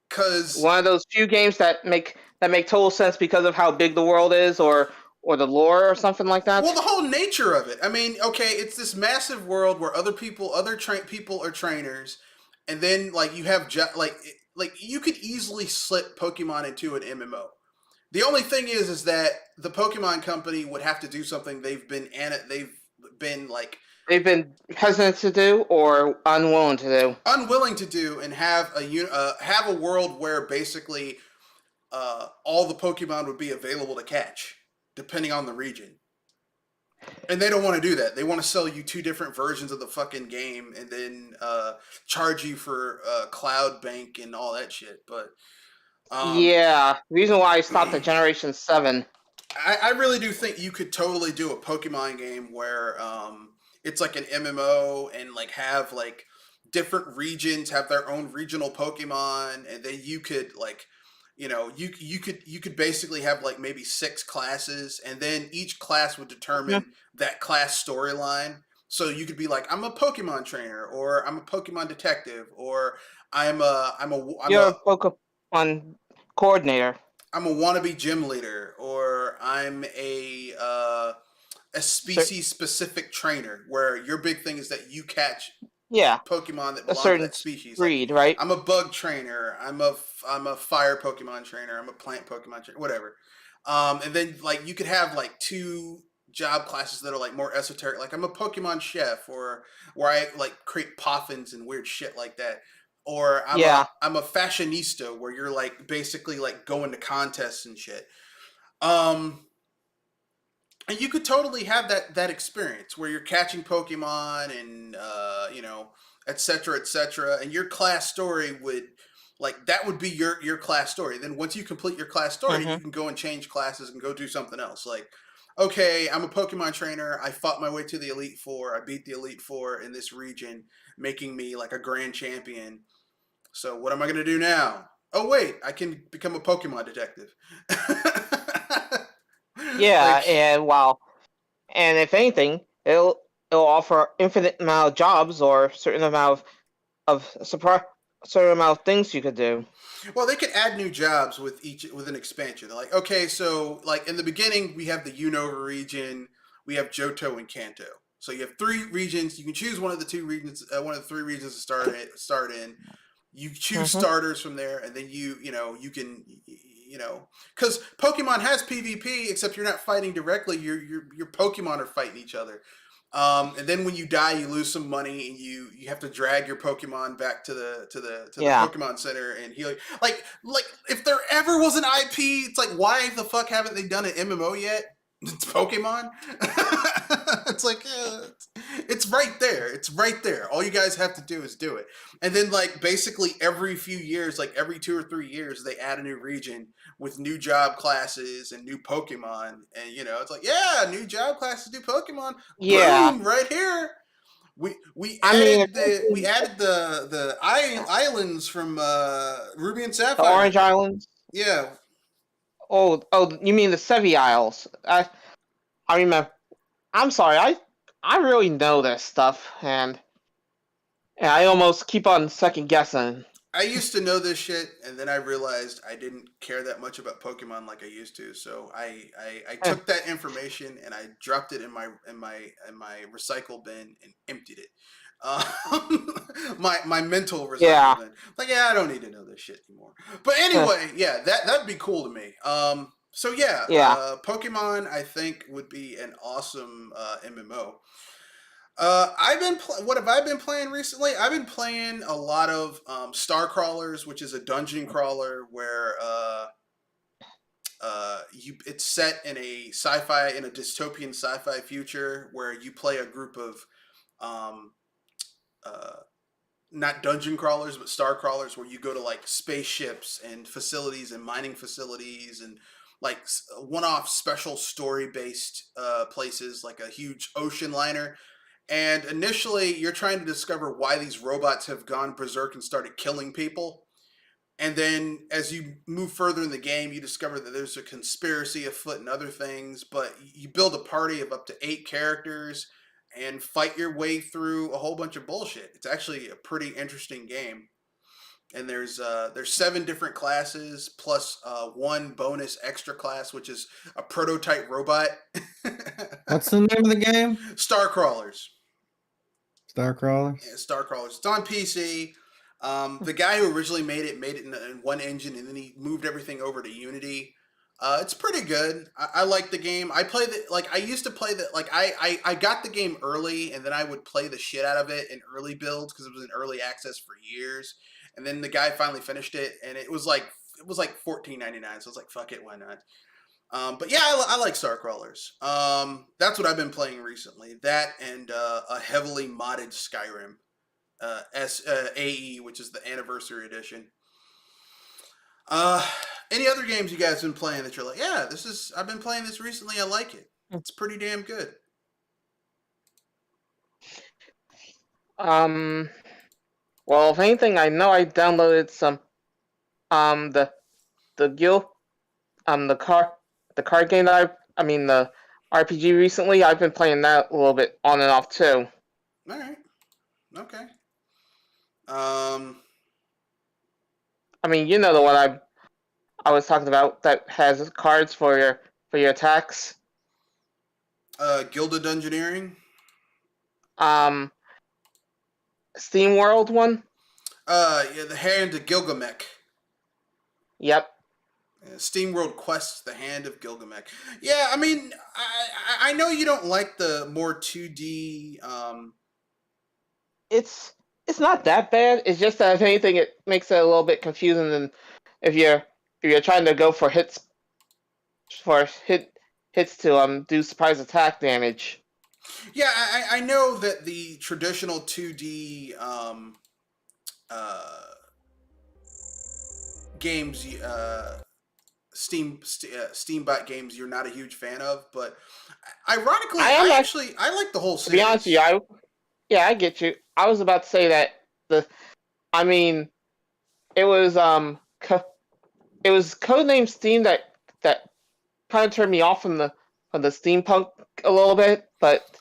Cause One of those few games that make total sense because of how big the world is, or the lore, or something like well, that. the whole nature of it. I mean, okay, it's this massive world where other people are trainers, and then like you have like you could easily slip Pokemon into an MMO. The only thing is that the Pokemon company would have to do something they've been like They've been hesitant to do or unwilling to do. unwilling to do and have a world where basically all the Pokemon would be available to catch depending on the region. And they don't want to do that. They want to sell you two different versions of the fucking game and then charge you for cloud bank and all that shit. But um, Yeah, reason why I stopped at Generation 7. I really do think you could totally do a Pokemon game where it's like an MMO and like have like different regions have their own regional Pokemon, and then you could like, you could basically have like maybe six classes, and then each class would Mhm. determine that class storyline. So you could be like, I'm a Pokemon trainer, or I'm a Pokemon detective, or You're a Pokemon coordinator. I'm a wannabe gym leader, or I'm a So, species specific trainer, where your big thing is that you catch yeah, Pokemon that a belong to certain that species. Like breed, right? I'm a bug trainer, I'm a fire Pokemon trainer, I'm a plant Pokemon trainer, whatever. And then like you could have like two job classes that are like more esoteric. Like I'm a Pokemon chef, or where I like create poffins and weird shit like that. Or Yeah. I'm a fashionista, where you're like basically like going to contests and shit. Um, and you could totally have that experience where you're catching Pokemon and et cetera, et cetera, and your class story would like that would be your class story. Then once you complete your class story, Hmm. you can go and change classes and go do something else. Like okay, I'm a Pokemon trainer. I fought my way to the Elite Four. I beat the Elite Four in this region, making me like a grand champion. So what am I going to do now? Oh wait, I can become a Pokemon detective. Yeah, Like, and if anything, it'll offer infinite amount of jobs or certain amount certain amount of things you could do. well, they could add new jobs with an expansion. They're like, okay, so like in the beginning, we have the Unova region, we have Johto and Kanto. So you have three regions. You can choose one of the two regions, one of the three regions to start in. You choose Mm-hmm. starters from there, and then you can because Pokemon has PvP, except you're not fighting directly. Your Pokemon are fighting each other. And then when you die, you lose some money, and you have to drag your Pokemon back to the Yeah. Pokemon Center and heal. Like if there ever was an IP, it's like why the fuck haven't they done an MMO yet? It's Pokemon. It's like it's right there. It's right there. All you guys have to do is do it. And then like basically every few years, like every 2 or 3 years, they add a new region with new job classes and new Pokemon. And it's like, yeah, new job classes, new Pokemon. Yeah. Boom, right here. We I mean, added the islands from Ruby and the Sapphire. Orange Islands. Yeah. Oh, you mean the Sevi Isles? I remember. I'm sorry. I really know this stuff, and I almost keep on second guessing. I used to know this shit, and then I realized I didn't care that much about Pokemon like I used to. So I Eh, took that information and I dropped it in my recycle bin and emptied it. My mental recycle yeah. bin. Like, yeah, I don't need to know this shit anymore. But Eh, anyway, yeah, that'd be cool to me. So yeah, yeah. Pokemon I think would be an awesome MMO. What have I been playing recently? I've been playing a lot of Star Crawlers, which is a dungeon crawler where it's set in a dystopian sci-fi future where you play a group of um, uh, not dungeon crawlers but star crawlers where you go to like spaceships and facilities and mining facilities and like one-off special story-based places like a huge ocean liner. And initially, you're trying to discover why these robots have gone berserk and started killing people. And then, as you move further in the game, you discover that there's a conspiracy afoot and other things. But you build a party of up to 8 characters and fight your way through a whole bunch of bullshit. It's actually a pretty interesting game. And there's 7 different classes plus one bonus extra class, which is a prototype robot. What's the name of the game? Star crawlers. Star Crawlers. Yeah, Star Crawlers. It's on PC. The guy who originally made it in one engine, and then he moved everything over to Unity. It's pretty good. I like the game. I play the like I used to play the like I got the game early, and then I would play the shit out of it in early builds because it was in early access for years. And then the guy finally finished it, and it was like $14.99. So I was like, fuck it, why not? But yeah, I like Star Crawlers. That's what I've been playing recently. That and a heavily modded Skyrim, AE, which is the Anniversary Edition. Uh, any other games you guys been playing that you're like, yeah, I've been playing this recently. I like it. It's pretty damn good. Um. Well, if anything, I know I downloaded some the guild the card game that I mean the RPG recently. I've been playing that a little bit on and off too. All right. Okay. Um, I mean, you know the one I was talking about that has cards for your attacks. Gilded Dungeoneering. Um, Steam World one. Yeah, the Hand of Gilgamesh. Yep. Steam World Quest: The Hand of Gilgamesh. Yeah, I mean, I know you don't like the more 2D. It's not that bad. It's just that if anything, it makes it a little bit confusing. And if you're trying to go for hits to do surprise attack damage. Yeah, I know that the traditional 2D games Steambot games you're not a huge fan of, but ironically, I am I like the whole to be honest with series. you. I get you. I was about to say that the I mean it was it was Codename Steam that kind of turned me off from the steampunk a little bit, but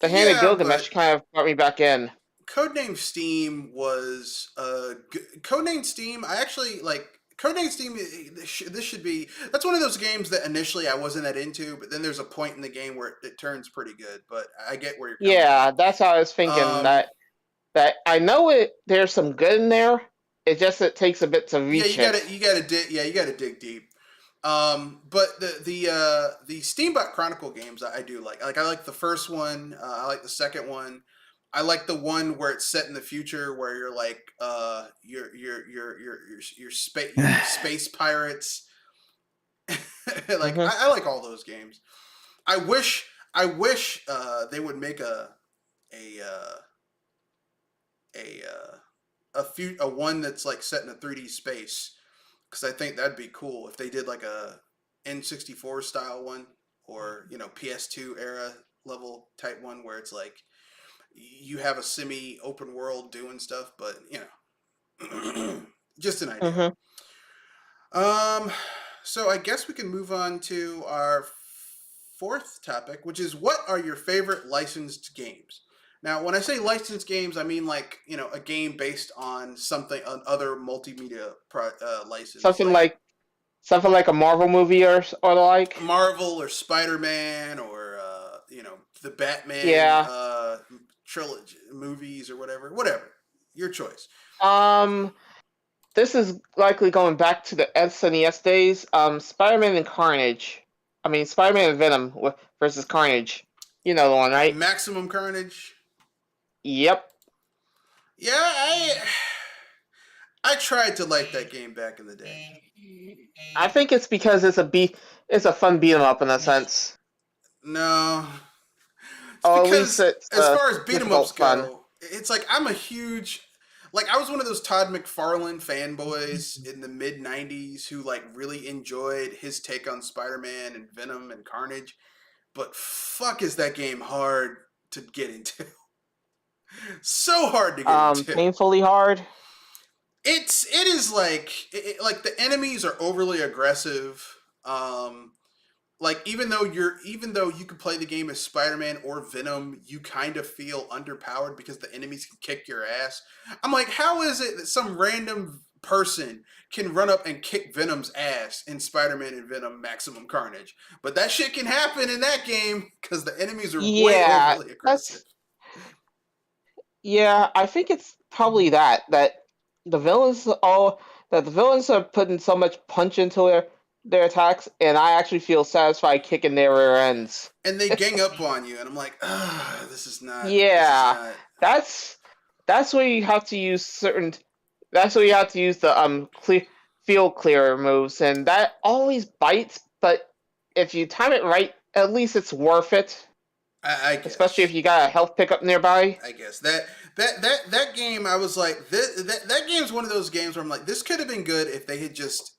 the Hand of Yeah, Gilgamesh but kind of brought me back in. Codename Steam was Codename Steam. I actually like Codename Steam. This should be that's one of those games that initially I wasn't that into, but then there's a point in the game where it turns pretty good. But I get where you're coming Yeah, from. that's how I was thinking that I know there's some good in there. It takes a bit to Yeah, reach it. you gotta dig deep. But the Steambot Chronicle games I do like. Like I like the first one. I like the second one. I like the one where it's set in the future, where you're like you're space pirates. Like Hmm. I like all those games. I wish they would make a a a one that's like set in a 3D space, because I think that'd be cool if they did like a N64 style one, or PS2 era level type one where it's like you have a semi open world doing stuff, but just an idea. Hmm. Um, so I guess we can move on to our fourth topic, which is what are your favorite licensed games? Now, when I say licensed games, I mean like a game based on something on other multimedia license, Something like like something like a Marvel movie or the like. Marvel or Spider Man, or the Batman Yeah. trilogy movies or whatever. Your choice. Um, this is likely going back to the SNES days. Spider-Man and Carnage. I mean, Spider-Man and Venom versus Carnage. You know the one, right? Maximum Carnage. Yep. Yeah, I tried to like that game back in the day. I think it's because it's a fun beat 'em up in a sense. No, it's Or at least because it's as far as beat 'em ups difficult fun. go, it's like I'm a huge like I was one of those Todd McFarlane fanboys in the mid '90s who like really enjoyed his take on Spider-Man and Venom and Carnage. But fuck, is that game hard to get into? So hard to get into. Painfully hard. It is like like the enemies are overly aggressive. Like even though you can play the game as Spider-Man or Venom, you kind of feel underpowered because the enemies can kick your ass. I'm like, how is it that some random person can run up and kick Venom's ass in Spider-Man and Venom Maximum Carnage? But that shit can happen in that game because the enemies are way Yeah, overly aggressive. that's yeah. I think it's probably that the villains all that the villains are putting so much punch into their attacks, and I actually feel satisfied kicking their rear ends. And they gang up on you, and I'm like, ah, this is Yeah, not. that's that's where you have to use certain. That's where you have to use the field clearer moves, and that always bites. But if you time it right, at least it's worth it. I Especially if guess. you got a health pickup nearby. I guess that game. I was like, that game's one of those games where I'm like, this could have been good if they had just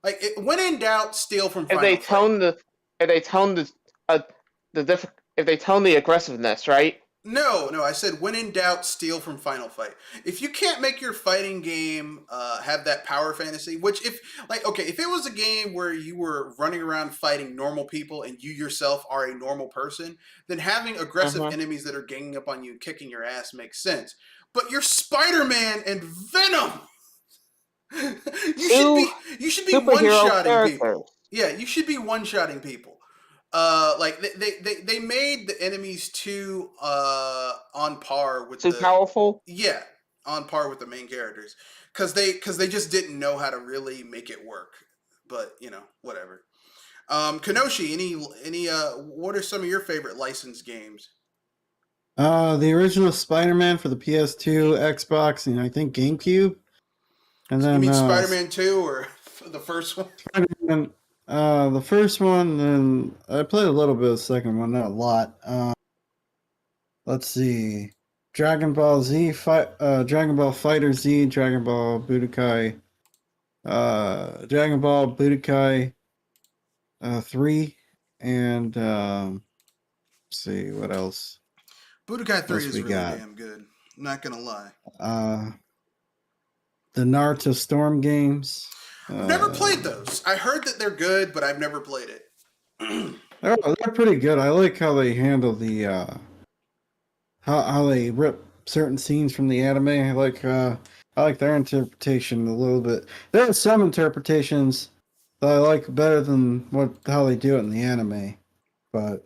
like when in doubt, steal from If they Final Fight. tone the if they tone if they tone the aggressiveness, right? No, I said when in doubt, steal from Final Fight. If you can't make your fighting game have that power fantasy, which if if it was a game where you were running around fighting normal people and you yourself are a normal person, then having aggressive Mm-hmm. enemies that are ganging up on you, kicking your ass makes sense. But you're Spider-Man and Venom. Two You should be superhero one-shotting characters. people. Yeah, you should be one-shotting people. Like they made the enemies too on par with Too the powerful. yeah on par with the main characters, because they just didn't know how to really make it work. But whatever. Kenoshi, any what are some of your favorite licensed games? The original Spider-Man for the PS2, Xbox, and I think GameCube. And You then mean Spider-Man 2 or the first one? Spider-Man, the first one, and I played a little bit of the second one, not a lot. Let's see. Dragon Ball Z, Dragon Ball Fighter Z, Dragon Ball Budokai Dragon Ball Budokai 3, and let's see what else. Budokai 3 Else is we really got? damn good. I'm not gonna lie. The Naruto Storm games. I've never played those. I heard that they're good, but I've never played it. They're pretty good. I like how they handle the how they rip certain scenes from the anime. I like their interpretation a little bit. There are some interpretations that I like better than how they do it in the anime, but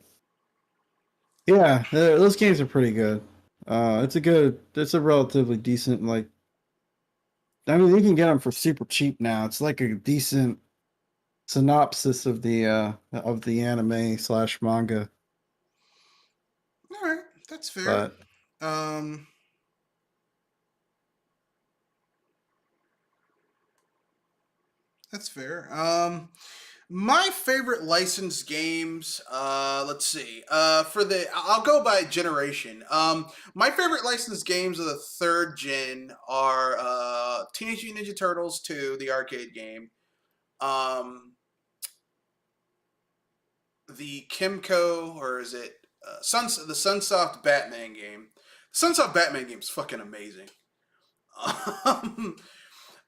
yeah, those games are pretty good. It's a relatively decent, like, I mean, you can get them for super cheap now. It's like a decent synopsis of the anime / manga. All right, that's fair. But That's fair. My favorite licensed games, let's see. I'll go by generation. My favorite licensed games of the third gen are Teenage Mutant Ninja Turtles 2, the arcade game. The Kimco, or is it the Sunsoft Batman game? Sunsoft Batman game is fucking amazing.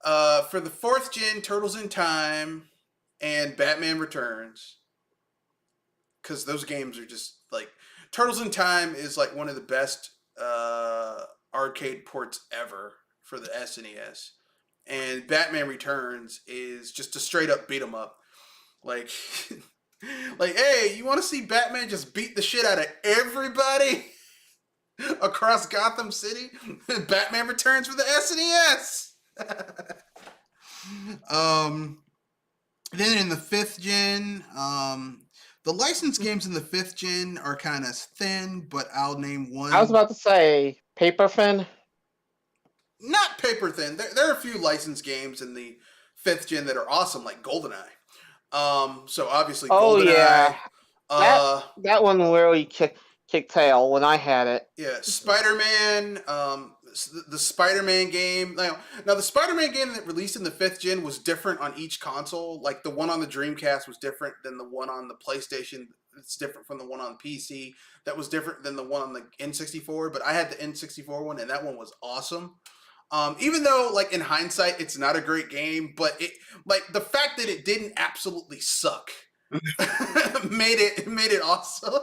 For the fourth gen, Turtles in Time and Batman Returns, because those games are just like Turtles in Time is like one of the best arcade ports ever for the SNES, and Batman Returns is just a straight up beat 'em up. Like, like, hey, you want to see Batman just beat the shit out of everybody across Gotham City? Batman Returns for the SNES. Then in the fifth gen, the licensed games in the fifth gen are kind of thin, but I'll name one. I was about to say paper thin. Not paper thin. There are a few licensed games in the fifth gen that are awesome, like GoldenEye. So obviously GoldenEye. Yeah. That one really kicked tail when I had it. Yeah, Spider-Man, the Spider-Man game. Now the Spider-Man game that released in the fifth gen was different on each console. Like the one on the Dreamcast was different than the one on the PlayStation. It's different from the one on PC. That was different than the one on the N64. But I had the N64 one, and that one was awesome. Even though, like, in hindsight, it's not a great game, but the fact that it didn't absolutely suck made it awesome.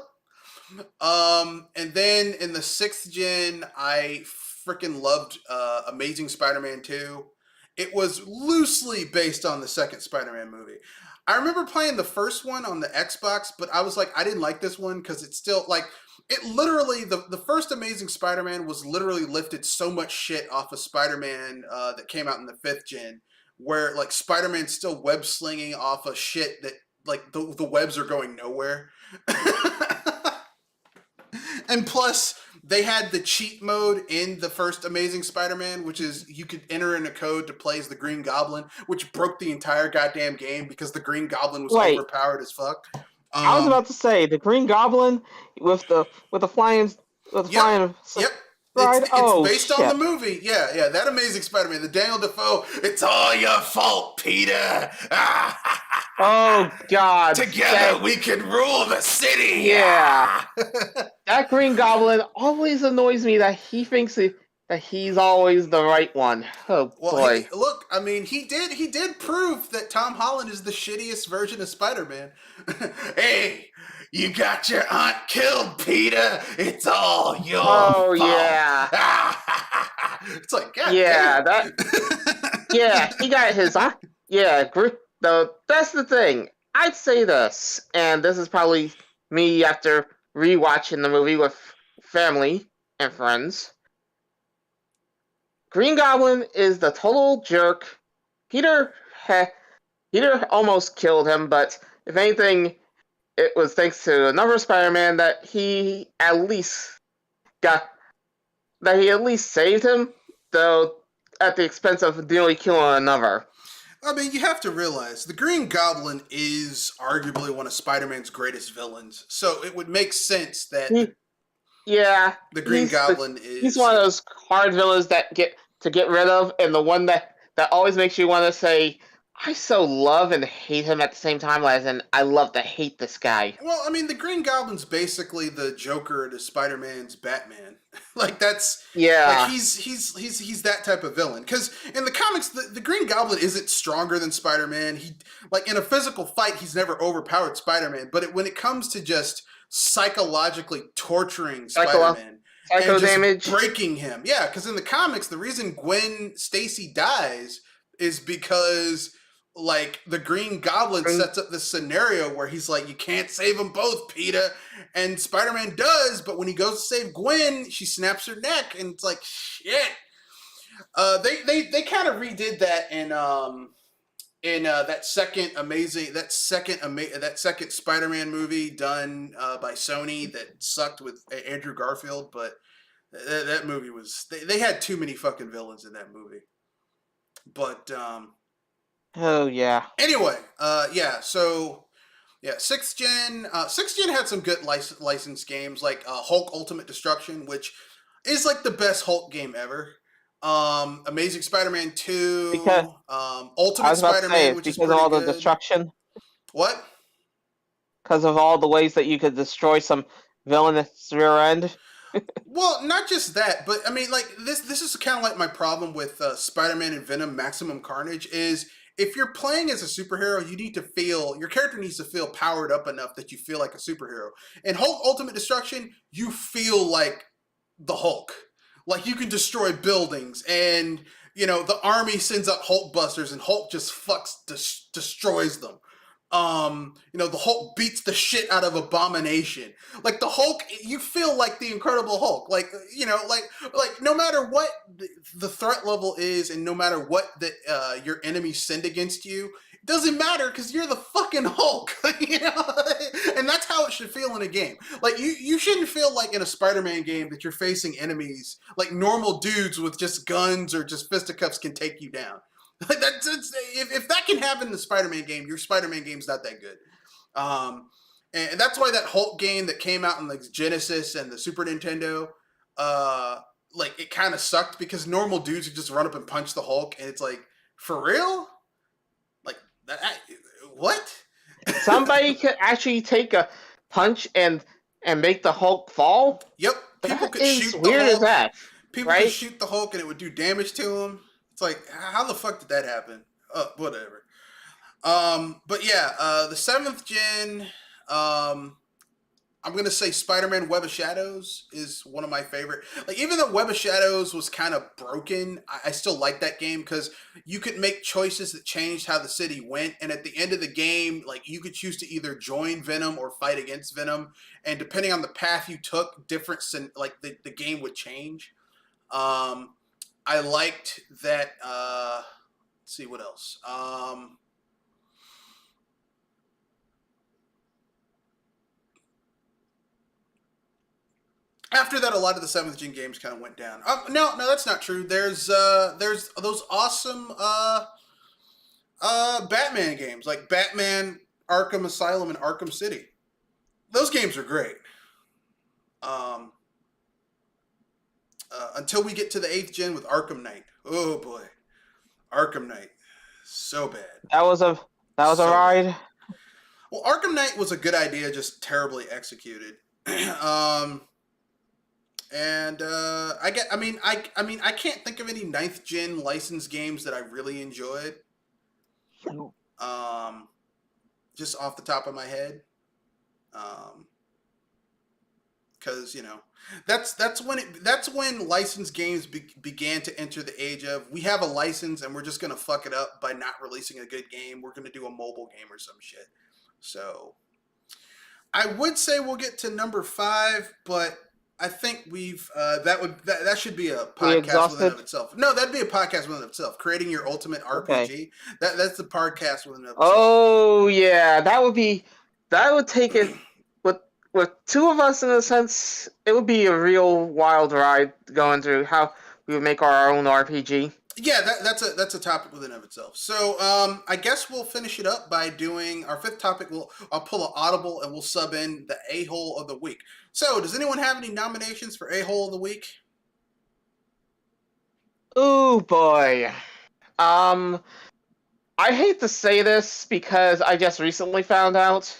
And then in the sixth gen, I freaking loved Amazing Spider-Man 2. It was loosely based on the second Spider-Man movie. I remember playing the first one on the Xbox, but I was like, I didn't like this one because it's still like it literally the first Amazing Spider-Man was literally lifted so much shit off of Spider-Man that came out in the fifth gen, where like Spider-Man's still web slinging off of shit that like the webs are going nowhere. And plus, they had the cheat mode in the first Amazing Spider-Man, which is you could enter in a code to play as the Green Goblin, which broke the entire goddamn game because the Green Goblin was overpowered as fuck. I was about to say the Green Goblin with the flying flying. Yep. Right? It's based on the movie. Yeah. That Amazing Spider-Man, the Daniel Defoe. It's all your fault, Peter. Oh God! Together we can rule the city. Yeah. That Green Goblin always annoys me. That he thinks that he's always the right one. Oh boy! Look, I mean, he did prove that Tom Holland is the shittiest version of Spider-Man. Hey, you got your aunt killed, Peter. It's all your fault. Yeah. It's like, God yeah, damn. Yeah, he got his yeah. That's the thing. I'd say this, and this is probably me after rewatching the movie with family and friends. Green Goblin is the total jerk. Peter almost killed him, but if anything, it was thanks to another Spider-Man that he at least saved him, though at the expense of nearly killing another. I mean, you have to realize the Green Goblin is arguably one of Spider-Man's greatest villains, so it would make sense that the Green Goblin is... He's one of those hard villains that get rid of, and the one that always makes you want to say, I so love and hate him at the same time, as in I love to hate this guy. Well, I mean, the Green Goblin's basically the Joker to Spider-Man's Batman. Like that's like Yeah. he's that type of villain. Because in the comics, the Green Goblin isn't stronger than Spider-Man. He like in a physical fight, he's never overpowered Spider-Man. But when it comes to just psychologically torturing Spider-Man and Psycho just damage. breaking him, yeah. Because in the comics, the reason Gwen Stacy dies is because like the Green Goblin sets up this scenario where he's like, you can't save them both, Peter. And Spider-Man does, but when he goes to save Gwen, she snaps her neck, and it's like shit. They kind of redid that in that second Spider-Man movie done by Sony that sucked with Andrew Garfield, but that movie was they had too many fucking villains in that movie. But Oh yeah. anyway, so yeah, sixth gen had some good licensed games like Hulk Ultimate Destruction, which is like the best Hulk game ever. Amazing Spider-Man 2, Because Ultimate Spider-Man, which is because pretty of all the good. destruction. What? Because of all the ways that you could destroy some villainous rear end. Well, not just that, but I mean, like this is kind of like my problem with Spider-Man and Venom Maximum Carnage is if you're playing as a superhero, your character needs to feel powered up enough that you feel like a superhero. In Hulk Ultimate Destruction, you feel like the Hulk. Like you can destroy buildings and the army sends out Hulk busters and Hulk just destroys them. The Hulk beats the shit out of Abomination. Like the Hulk, you feel like the Incredible Hulk. Like like no matter what the threat level is, and no matter what your enemies send against you, it doesn't matter because you're the fucking Hulk. And that's how it should feel in a game. Like you shouldn't feel like in a Spider-Man game that you're facing enemies like normal dudes with just guns or just fisticuffs can take you down. Like if that can happen in the Spider-Man game, your Spider-Man game's not that good. And that's why that Hulk game that came out in like Genesis and the Super Nintendo, like it kind of sucked because normal dudes would just run up and punch the Hulk, and it's like, for real? Like that? What? Somebody could actually take a punch and make the Hulk fall. Yep. People That could is shoot the weird Hulk. as that. People right? could shoot the Hulk and it would do damage to him. It's like, how the fuck did that happen? Whatever. But yeah, the 7th gen, I'm gonna say Spider-Man Web of Shadows is one of my favorite. Like, even though Web of Shadows was kind of broken, I still like that game because you could make choices that changed how the city went, and at the end of the game, like you could choose to either join Venom or fight against Venom, and depending on the path you took, the game would change. I liked that. Let's see what else. After that, a lot of the 7th gen games kind of went down. No, that's not true. There's those awesome Batman games like Batman Arkham Asylum and Arkham City. Those games are great. Until we get to the 8th gen with Arkham Knight. Oh boy, Arkham Knight, so bad. That was a ride. Well, Arkham Knight was a good idea, just terribly executed. I can't think of any 9th gen licensed games that I really enjoyed. Just off the top of my head. Because that's when licensed games began to enter the age of, we have a license and we're just gonna fuck it up by not releasing a good game. We're gonna do a mobile game or some shit. So I would say we'll get to number 5, but I think that should be a podcast within of itself. No, that'd be a podcast within of itself. Creating your ultimate RPG. Okay. That's the podcast within of itself. Oh yeah, that would take it with two of us in a sense. It would be a real wild ride going through how we would make our own RPG. Yeah, that's a topic within of itself. So I guess we'll finish it up by doing our 5th topic. I'll pull an audible and we'll sub in the A-hole of the week. So does anyone have any nominations for A-hole of the week? Oh boy. I hate to say this because I just recently found out.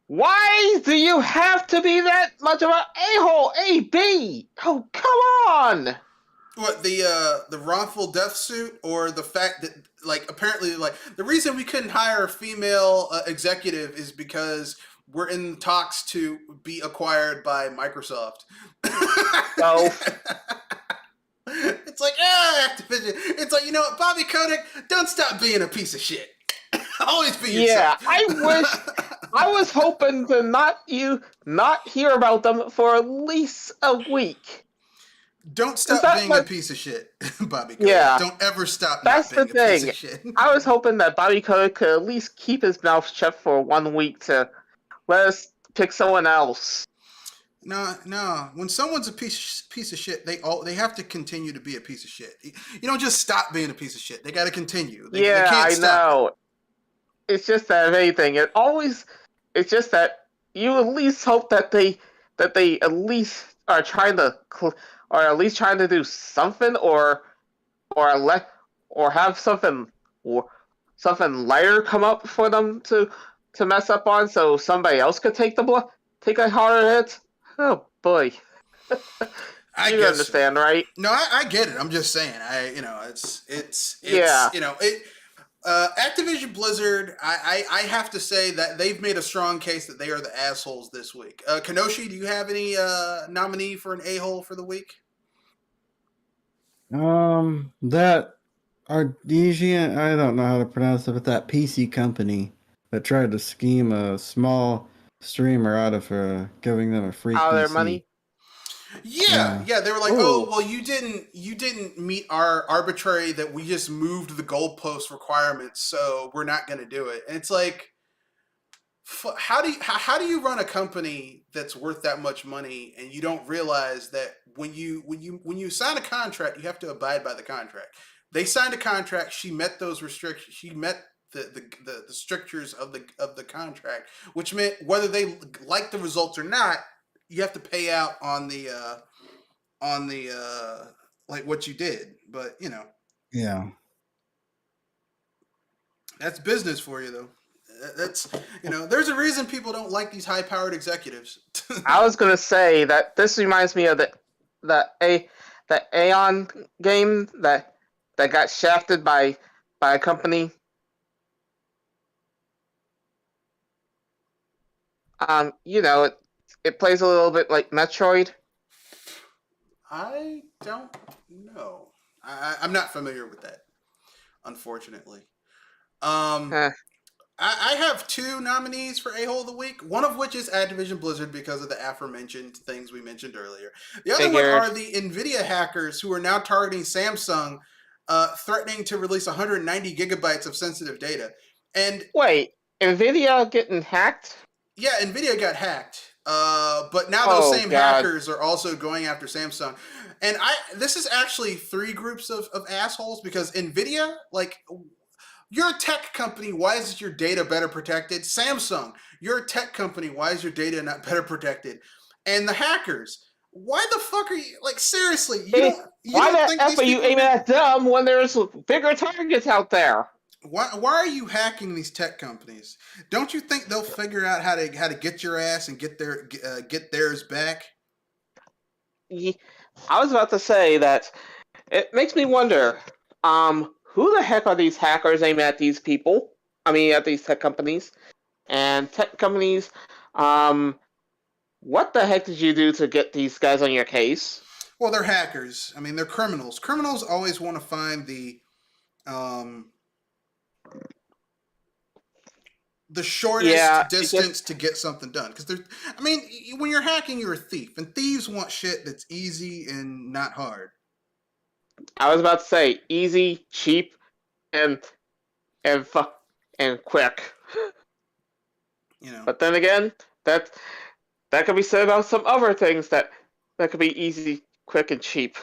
Why do you have to be that much of an a-hole, A-B? Oh, come on! What, the wrongful death suit, or the fact that, like, apparently, like, the reason we couldn't hire a female executive is because we're in talks to be acquired by Microsoft. So, It's like, Activision. It's like, you know what, Bobby Kotick, don't stop being a piece of shit. Always be yourself. yeah, I was hoping to not hear about them for at least a week. Don't stop being a piece of shit, Bobby Kotick. Yeah. Don't ever stop That's not being the a piece thing. of shit. I was hoping that Bobby Kotick could at least keep his mouth shut for 1 week to let us pick someone else. No. When someone's a piece of shit, they have to continue to be a piece of shit. You don't just stop being a piece of shit. They got to continue. They can't I stop know. It's just that if anything, it's just that you at least hope that they at least are trying to or at least trying to do something or have something lighter come up for them to mess up on, so somebody else could take a harder hit. Oh boy. I You guess understand, right? No, I get it. I'm just saying. It's Yeah. Activision Blizzard, I have to say that they've made a strong case that they are the assholes this week. Kenoshi, do you have any nominee for an a-hole for the week? That Artesian, I don't know how to pronounce it, but that PC company that tried to scheme a small streamer out of giving them a free Out of PC. their money. Yeah, they were like, Ooh. oh, well, you didn't meet our arbitrary that we just moved the goalpost requirements, so we're not going to do it. And it's like, how do you run a company that's worth that much money and you don't realize that when you sign a contract, you have to abide by the contract. They signed a contract. She met those restrictions. She met the strictures of the contract, which meant whether they like the results or not, you have to pay out on the like what you did. But Yeah. that's business for you, though. That's there's a reason people don't like these high-powered executives. I was gonna say that this reminds me of the Aeon game that got shafted by a company. It plays a little bit like Metroid. I don't know. I'm not familiar with that, unfortunately. I have 2 nominees for A-hole of the week, one of which is Activision Blizzard because of the aforementioned things we mentioned earlier. The other one are the NVIDIA hackers who are now targeting Samsung, threatening to release 190 gigabytes of sensitive data. And wait, NVIDIA getting hacked? Yeah, NVIDIA got hacked. But now those same hackers are also going after Samsung. And this is actually 3 groups of assholes, because NVIDIA, like, you're a tech company, why isn't your data better protected? Samsung, you're a tech company, why is your data not better protected? And the hackers, why the fuck are you, like, seriously, why the F are you aiming at them when there's bigger targets out there? Why are you hacking these tech companies? Don't you think they'll figure out how to get your ass and get theirs back? I was about to say that it makes me wonder, who the heck are these hackers aiming at these people? I mean, at these tech companies. And tech companies, what the heck did you do to get these guys on your case? Well, they're hackers. I mean, they're criminals. Criminals always want to find the shortest distance to get something done. Because when you're hacking, you're a thief, and thieves want shit that's easy and not hard. I was about to say easy, cheap, and quick. But then again, that could be said about some other things that could be easy, quick, and cheap.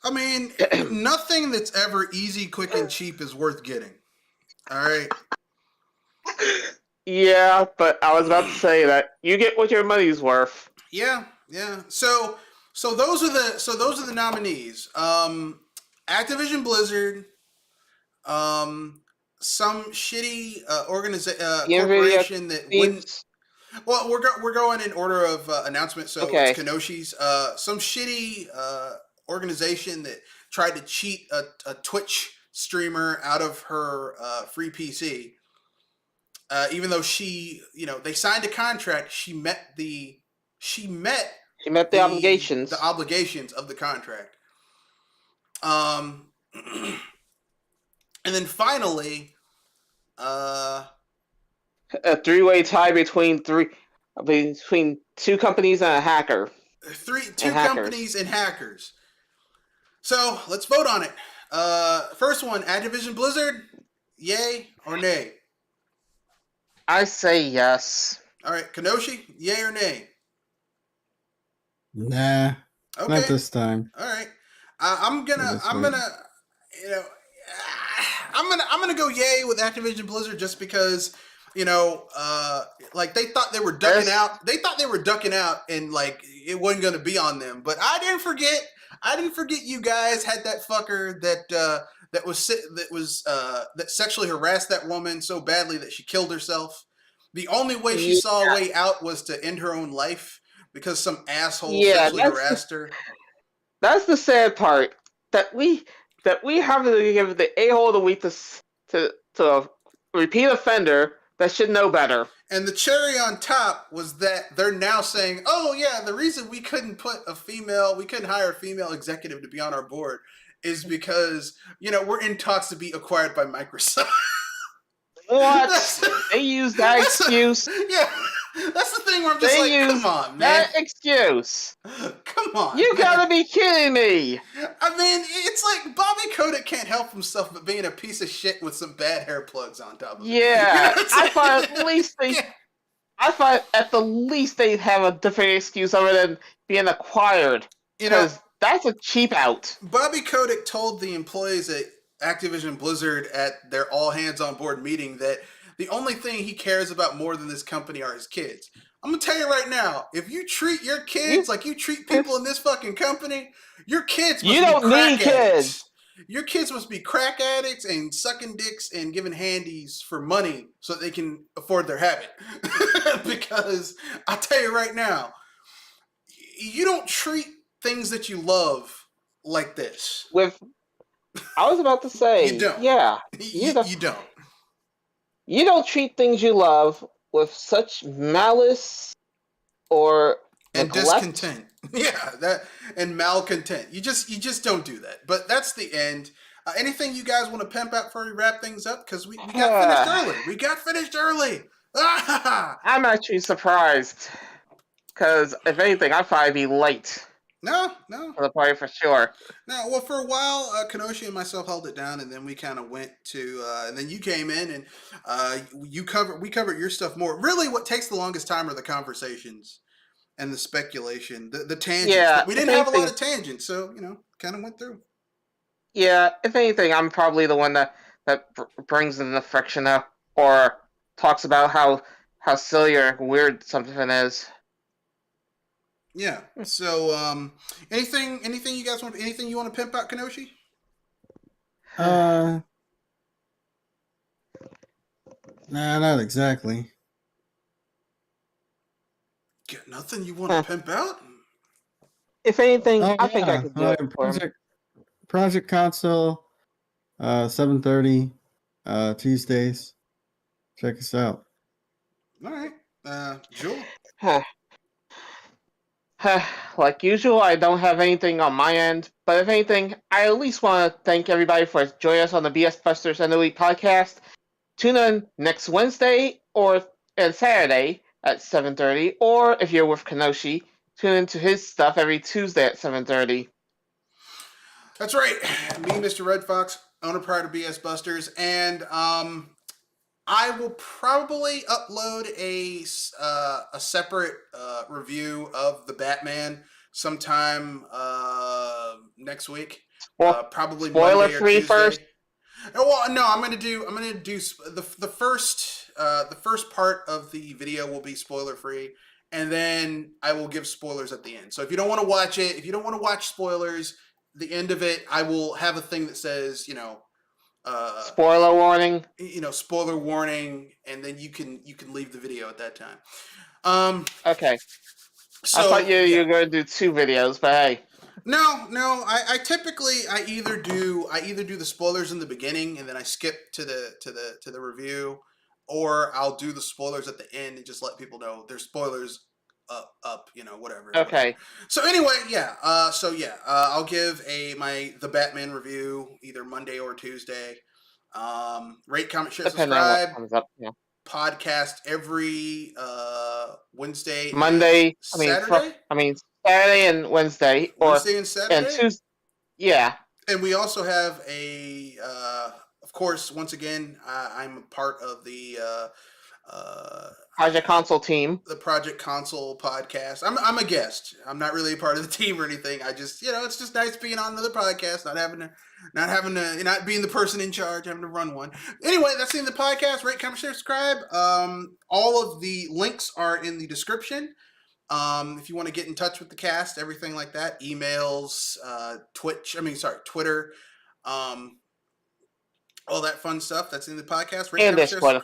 I mean, nothing that's ever easy, quick, and cheap is worth getting. All right. Yeah, but I was about to say that you get what your money's worth. Yeah. So those are the nominees. Activision Blizzard, some shitty NVIDIA corporation that wouldn't. thieves. Well, we're going in order of announcement, so it's Okay. Kenoshi's. Some shitty organization that tried to cheat a Twitch streamer out of her free PC. Even though they signed a contract, she met the obligations. the obligations of the contract. And then finally, A three-way tie between two companies and a hacker. two companies and hackers. So let's vote on it. First one, Activision Blizzard, yay or nay? I say yes. All right, Kenoshi, yay or nay? Nah, Okay. not this time. All right. I'm gonna go yay with Activision Blizzard just because like they thought they were ducking out. They thought they were ducking out and like it wasn't gonna be on them. But I didn't forget. You guys had that fucker that sexually harassed that woman so badly that she killed herself. The only way she saw a way out was to end her own life because some asshole sexually harassed her. That's the sad part, that we have to give the a-hole of the week to a repeat offender that should know better. And the cherry on top was that they're now saying, oh yeah, the reason we couldn't hire a female executive to be on our board is because, we're in talks to be acquired by Microsoft. What? They use that excuse. Yeah. That's the thing where I'm just come on, man. That excuse. Come on. You gotta be kidding me. I mean, it's like Bobby Kotick can't help himself but being a piece of shit with some bad hair plugs on top of it. Yeah. I thought at the least they'd have a different excuse other than being acquired. Because that's a cheap out. Bobby Kotick told the employees at Activision Blizzard at their all hands on board meeting that the only thing he cares about more than this company are his kids. I'm gonna tell you right now, if you treat your kids like you treat people in this fucking company, your kids must be crack addicts. Your kids must be crack addicts and sucking dicks and giving handies for money so that they can afford their habit. Because I'll tell you right now, you don't treat things that you love like this. I was about to say, you don't. Yeah, you don't. You don't treat things you love with such malice or and neglect. Discontent. Yeah, and malcontent. You just don't do that. But that's the end. Anything you guys want to pimp out before we wrap things up? Because we got finished early. We got finished early. I'm actually surprised. Because if anything, I'd probably be late. No. For the party for sure. No, well, for a while, Kenoshi and myself held it down, and then we kind of went to, and then you came in, and we covered your stuff more. Really, what takes the longest time are the conversations and the speculation, the tangents. Yeah, but we didn't have a lot of tangents, so kind of went through. Yeah, if anything, I'm probably the one that brings in the friction up, or talks about how silly or weird something is. Yeah. So, anything you guys want? Anything you want to pimp out, Kenoshi? Nah, not exactly. Got nothing you want to pimp out? If anything, I think I could do it for him. Project Console, 7:30, Tuesdays. Check us out. All right, Joel. Like usual, I don't have anything on my end, but if anything, I at least want to thank everybody for joining us on the BS Busters End of the Week podcast. Tune in next Wednesday and Saturday at 7:30, or if you're with Kenoshi, tune into his stuff every Tuesday at 7:30. That's right. Me, Mr. Red Fox, owner prior to BS Busters, and I will probably upload a separate review of the Batman sometime next week. Probably spoiler free first. Well, no, I'm gonna do the first part of the video will be spoiler free, and then I will give spoilers at the end. So if you don't want to watch it, if you don't want to watch spoilers, the end of it, I will have a thing that says, Spoiler warning. Spoiler warning, and then you can leave the video at that time. Okay. So I thought you were going to do 2 videos, but hey. No. I typically either do the spoilers in the beginning and then I skip to the review, or I'll do the spoilers at the end and just let people know there's spoilers up, whatever. Okay. Whatever. So anyway, yeah. I'll give the Batman review either Monday or Tuesday. Rate, comment, share, Depending on subscribe. what comes up. Yeah. Podcast every Wednesday, Monday. Saturday. Saturday and Wednesday, Wednesday and Saturday. And Tuesday. Yeah. And we also have of course, once again, I'm a part of the Project Console team. The Project Console podcast. I'm a guest. I'm not really a part of the team or anything. I just, it's just nice being on another podcast, not being the person in charge, having to run one. Anyway, that's the end of the podcast. Rate, comment, share, subscribe. All of the links are in the description. If you want to get in touch with the cast, everything like that, emails, Twitter, all that fun stuff. That's in the podcast. Rate, And comment, share, subscribe.